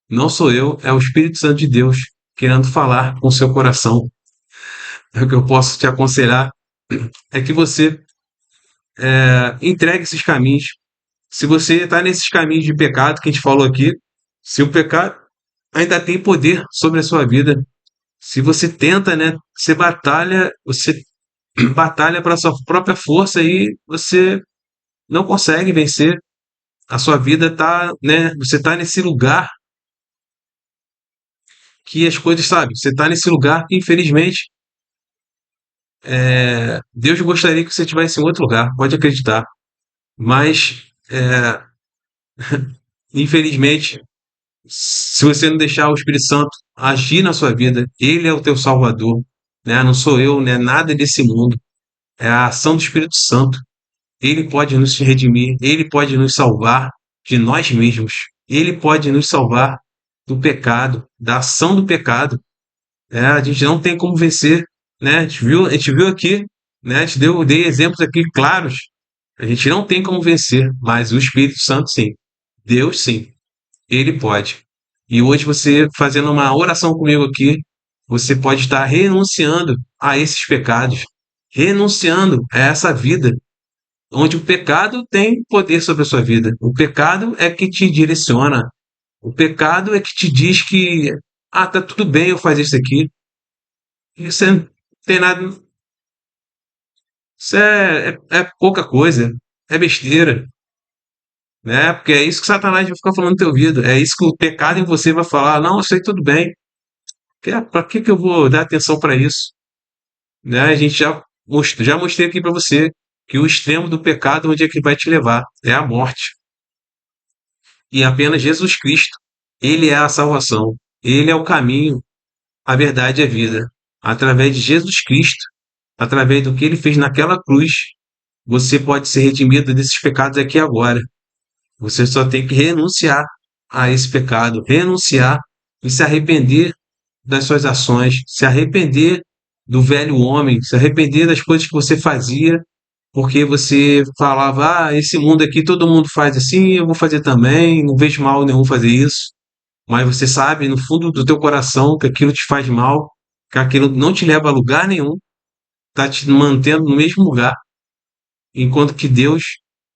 não sou eu, é o Espírito Santo de Deus querendo falar com o seu coração. É o que eu posso te aconselhar é que você entregue esses caminhos. Se você está nesses caminhos de pecado que a gente falou aqui, se o pecado ainda tem poder sobre a sua vida, se você tenta, né, você batalha para sua própria força e você não consegue vencer. A sua vida tá, né, você tá nesse lugar que as coisas, sabe, você tá nesse lugar que, infelizmente, Deus gostaria que você estivesse em outro lugar, pode acreditar. Mas, infelizmente, se você não deixar o Espírito Santo agir na sua vida, ele é o teu salvador, né? Não sou eu, né? Nada desse mundo. É a ação do Espírito Santo. Ele pode nos redimir, ele pode nos salvar de nós mesmos. Ele pode nos salvar do pecado, da ação do pecado. A gente não tem como vencer, né? A gente viu aqui, né? Dei exemplos aqui claros. A gente não tem como vencer, mas o Espírito Santo sim. Deus sim. Ele pode. E hoje você fazendo uma oração comigo aqui, você pode estar renunciando a esses pecados, renunciando a essa vida, onde o pecado tem poder sobre a sua vida. O pecado é que te direciona. O pecado é que te diz que, tá tudo bem eu fazer isso aqui. Isso não tem nada, isso é pouca coisa, é besteira, né? Porque é isso que Satanás vai ficar falando no teu ouvido, é isso que o pecado em você vai falar, não, isso aí tudo bem, para que eu vou dar atenção para isso? Né? A gente já mostrei aqui para você que o extremo do pecado, onde é que vai te levar? É a morte. E apenas Jesus Cristo, ele é a salvação, ele é o caminho, a verdade e a vida. Através de Jesus Cristo, através do que ele fez naquela cruz, você pode ser redimido desses pecados aqui agora. Você só tem que renunciar a esse pecado, renunciar e se arrepender das suas ações, se arrepender do velho homem, se arrepender das coisas que você fazia, porque você falava: ah, esse mundo aqui todo mundo faz assim, eu vou fazer também, não vejo mal nenhum fazer isso. Mas você sabe no fundo do teu coração que aquilo te faz mal, que aquilo não te leva a lugar nenhum, está te mantendo no mesmo lugar, enquanto que Deus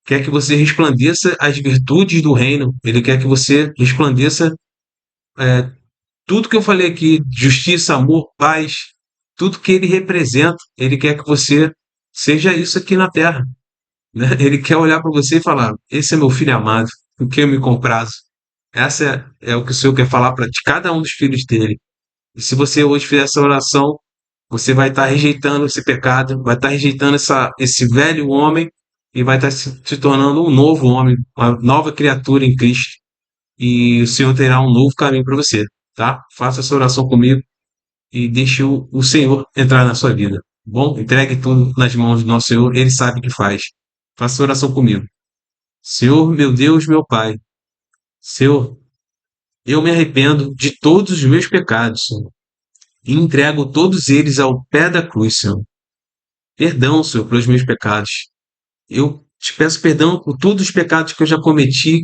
quer que você resplandeça as virtudes do reino. Ele quer que você resplandeça tudo que eu falei aqui, justiça, amor, paz, tudo que ele representa. Ele quer que você seja isso aqui na terra, né? Ele quer olhar para você e falar: esse é meu filho amado, o que eu me comprazo. Essa é o que o Senhor quer falar para cada um dos filhos dele. E se você hoje fizer essa oração, você vai estar rejeitando esse pecado, vai estar rejeitando esse velho homem e vai estar se tornando um novo homem, uma nova criatura em Cristo. E o Senhor terá um novo caminho para você, tá? Faça essa oração comigo e deixe o Senhor entrar na sua vida. Bom, entregue tudo nas mãos do nosso Senhor, Ele sabe o que faz. Faça oração comigo. Senhor, meu Deus, meu Pai, Senhor, eu me arrependo de todos os meus pecados, Senhor, e entrego todos eles ao pé da cruz, Senhor. Perdão, Senhor, pelos meus pecados. Eu te peço perdão por todos os pecados que eu já cometi,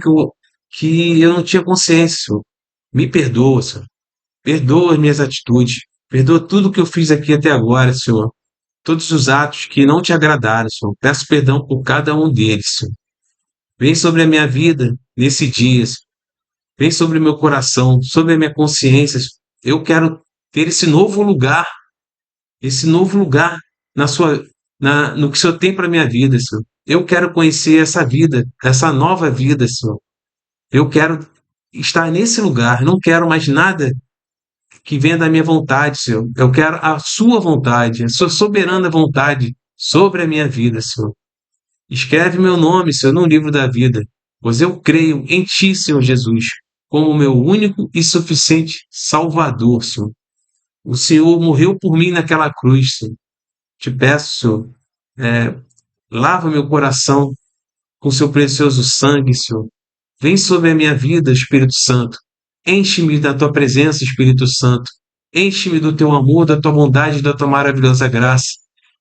que eu não tinha consciência, Senhor. Me perdoa, Senhor. Perdoa as minhas atitudes. Perdoa tudo que eu fiz aqui até agora, Senhor. Todos os atos que não te agradaram, Senhor. Peço perdão por cada um deles, Senhor. Vem sobre a minha vida nesse dia, Senhor. Vem sobre o meu coração, sobre a minha consciência. Eu quero ter esse novo lugar na sua, no que o Senhor tem para a minha vida, Senhor. Eu quero conhecer essa vida, essa nova vida, Senhor. Eu quero estar nesse lugar, não quero mais nada que venha da minha vontade, Senhor. Eu quero a sua vontade, a sua soberana vontade sobre a minha vida, Senhor. Escreve meu nome, Senhor, no livro da vida, pois eu creio em Ti, Senhor Jesus, como meu único e suficiente Salvador, Senhor. O Senhor morreu por mim naquela cruz, Senhor. Te peço, Senhor, é, lava meu coração com seu precioso sangue, Senhor. Vem sobre a minha vida, Espírito Santo. Enche-me da tua presença, Espírito Santo. Enche-me do teu amor, da tua bondade, da tua maravilhosa graça.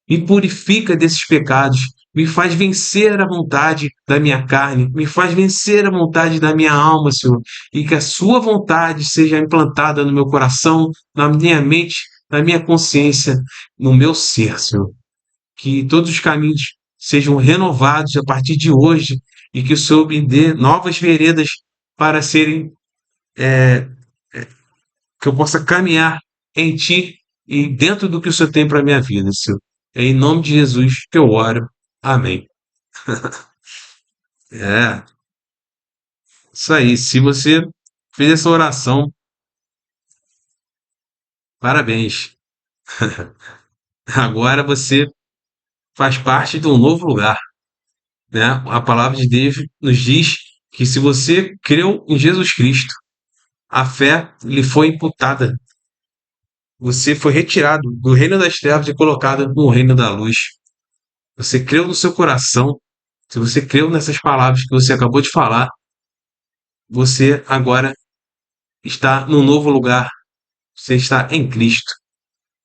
Me purifica desses pecados. Me faz vencer a vontade da minha carne. Me faz vencer a vontade da minha alma, Senhor. E que a sua vontade seja implantada no meu coração, na minha mente, na minha consciência, no meu ser, Senhor. Que todos os caminhos sejam renovados a partir de hoje e que o Senhor me dê novas veredas para serem, que eu possa caminhar em Ti e dentro do que o Senhor tem para a minha vida, Senhor. É em nome de Jesus que eu oro. Amém. É, isso aí. Se você fez essa oração, parabéns. Agora você faz parte de um novo lugar, né? A palavra de Deus nos diz que se você creu em Jesus Cristo, a fé lhe foi imputada. Você foi retirado do reino das trevas e colocado no reino da luz. Você creu no seu coração. Se você creu nessas palavras que você acabou de falar, você agora está num novo lugar. Você está em Cristo.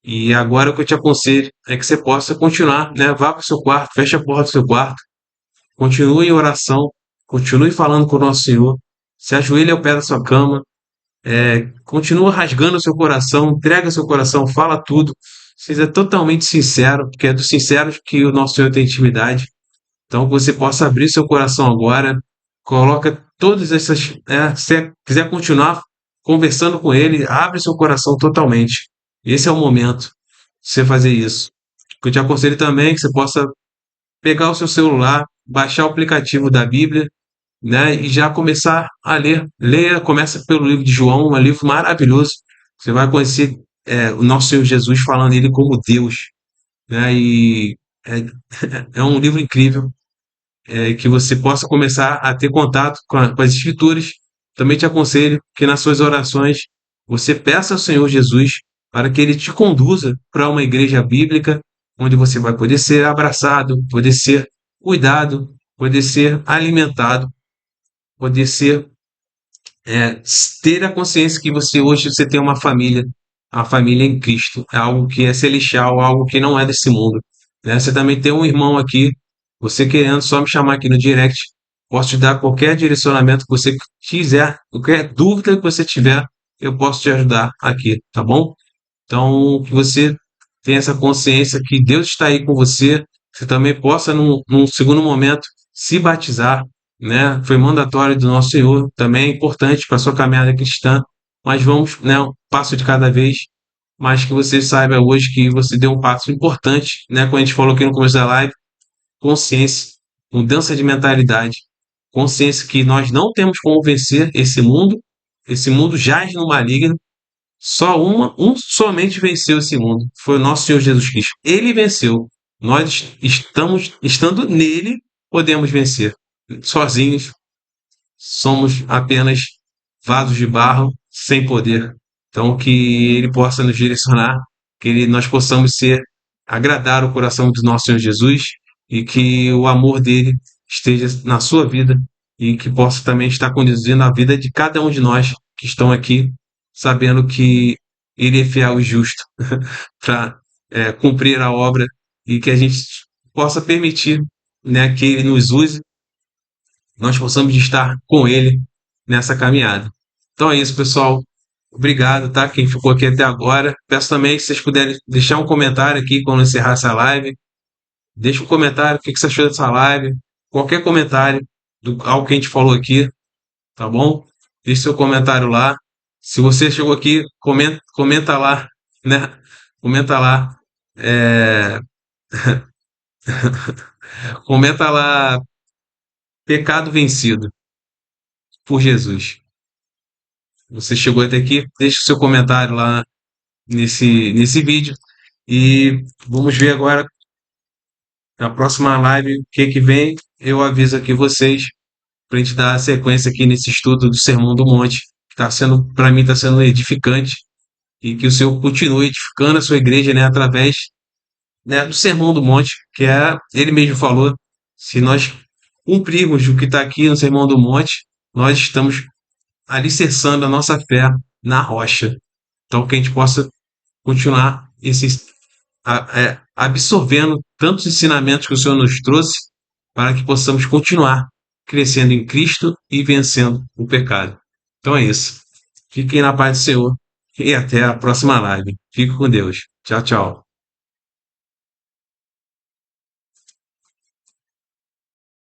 E agora o que eu te aconselho é que você possa continuar, né? Vá para o seu quarto, feche a porta do seu quarto, continue em oração, continue falando com o nosso Senhor, se ajoelhe ao pé da sua cama, continua rasgando o seu coração, entrega seu coração, fala tudo, seja totalmente sincero, porque é dos sinceros que o nosso Senhor tem intimidade. Então, que você possa abrir seu coração agora, coloca todas essas. Se você quiser continuar conversando com Ele, abre seu coração totalmente. Esse é o momento de você fazer isso. O que eu te aconselho também é que você possa pegar o seu celular, baixar o aplicativo da Bíblia, né, e já começar a ler. Leia, começa pelo livro de João, um livro maravilhoso. Você vai conhecer o nosso Senhor Jesus falando ele como Deus, né, e é, é um livro incrível, que você possa começar a ter contato com as Escrituras. Também te aconselho que nas suas orações você peça ao Senhor Jesus para que ele te conduza para uma igreja bíblica, onde você vai poder ser abraçado, poder ser cuidado, poder ser alimentado, poder ser é, ter a consciência que você hoje você tem uma família, a família em Cristo, é algo que é celestial, algo que não é desse mundo, né? Você também tem um irmão aqui, você querendo só me chamar aqui no direct, posso te dar qualquer direcionamento que você quiser, qualquer dúvida que você tiver, eu posso te ajudar aqui, tá bom? Então, que você tenha essa consciência que Deus está aí com você, você também possa, num segundo momento, se batizar, né? Foi mandatório do nosso Senhor, também é importante para a sua caminhada cristã, mas vamos, né, um passo de cada vez, mas que você saiba hoje que você deu um passo importante, né? Como a gente falou aqui no começo da live, consciência, mudança de mentalidade, consciência que nós não temos como vencer esse mundo jaz no maligno, somente venceu esse mundo. Foi o nosso Senhor Jesus Cristo. Ele venceu. Nós estando nele, podemos vencer. Sozinhos, somos apenas vasos de barro sem poder. Então, que ele possa nos direcionar, nós possamos agradar o coração do nosso Senhor Jesus e que o amor dele esteja na sua vida e que possa também estar conduzindo a vida de cada um de nós que estão aqui, sabendo que ele é fiel e justo para cumprir a obra e que a gente possa permitir, né, que ele nos use, nós possamos estar com ele nessa caminhada. Então é isso, pessoal. Obrigado, tá? Quem ficou aqui até agora. Peço também que vocês puderem deixar um comentário aqui quando encerrar essa live. Deixa um comentário, o que você achou dessa live. Qualquer comentário do algo que a gente falou aqui, tá bom? Deixe seu comentário lá. Se você chegou aqui, comenta lá, né? Comenta lá. é, Comenta lá, pecado vencido por Jesus. Você chegou até aqui, deixe o seu comentário lá nesse vídeo. E vamos ver agora na próxima live o que vem. Eu aviso aqui vocês para a gente dar sequência aqui nesse estudo do Sermão do Monte, que está sendo, para mim, está sendo edificante e que o Senhor continue edificando a sua igreja, né, através, né, do Sermão do Monte, que ele mesmo falou, se nós cumprirmos o que está aqui no Sermão do Monte, nós estamos alicerçando a nossa fé na rocha. Então, que a gente possa continuar absorvendo tantos ensinamentos que o Senhor nos trouxe para que possamos continuar crescendo em Cristo e vencendo o pecado. Então é isso. Fiquem na paz do Senhor e até a próxima live. Fique com Deus. Tchau, tchau.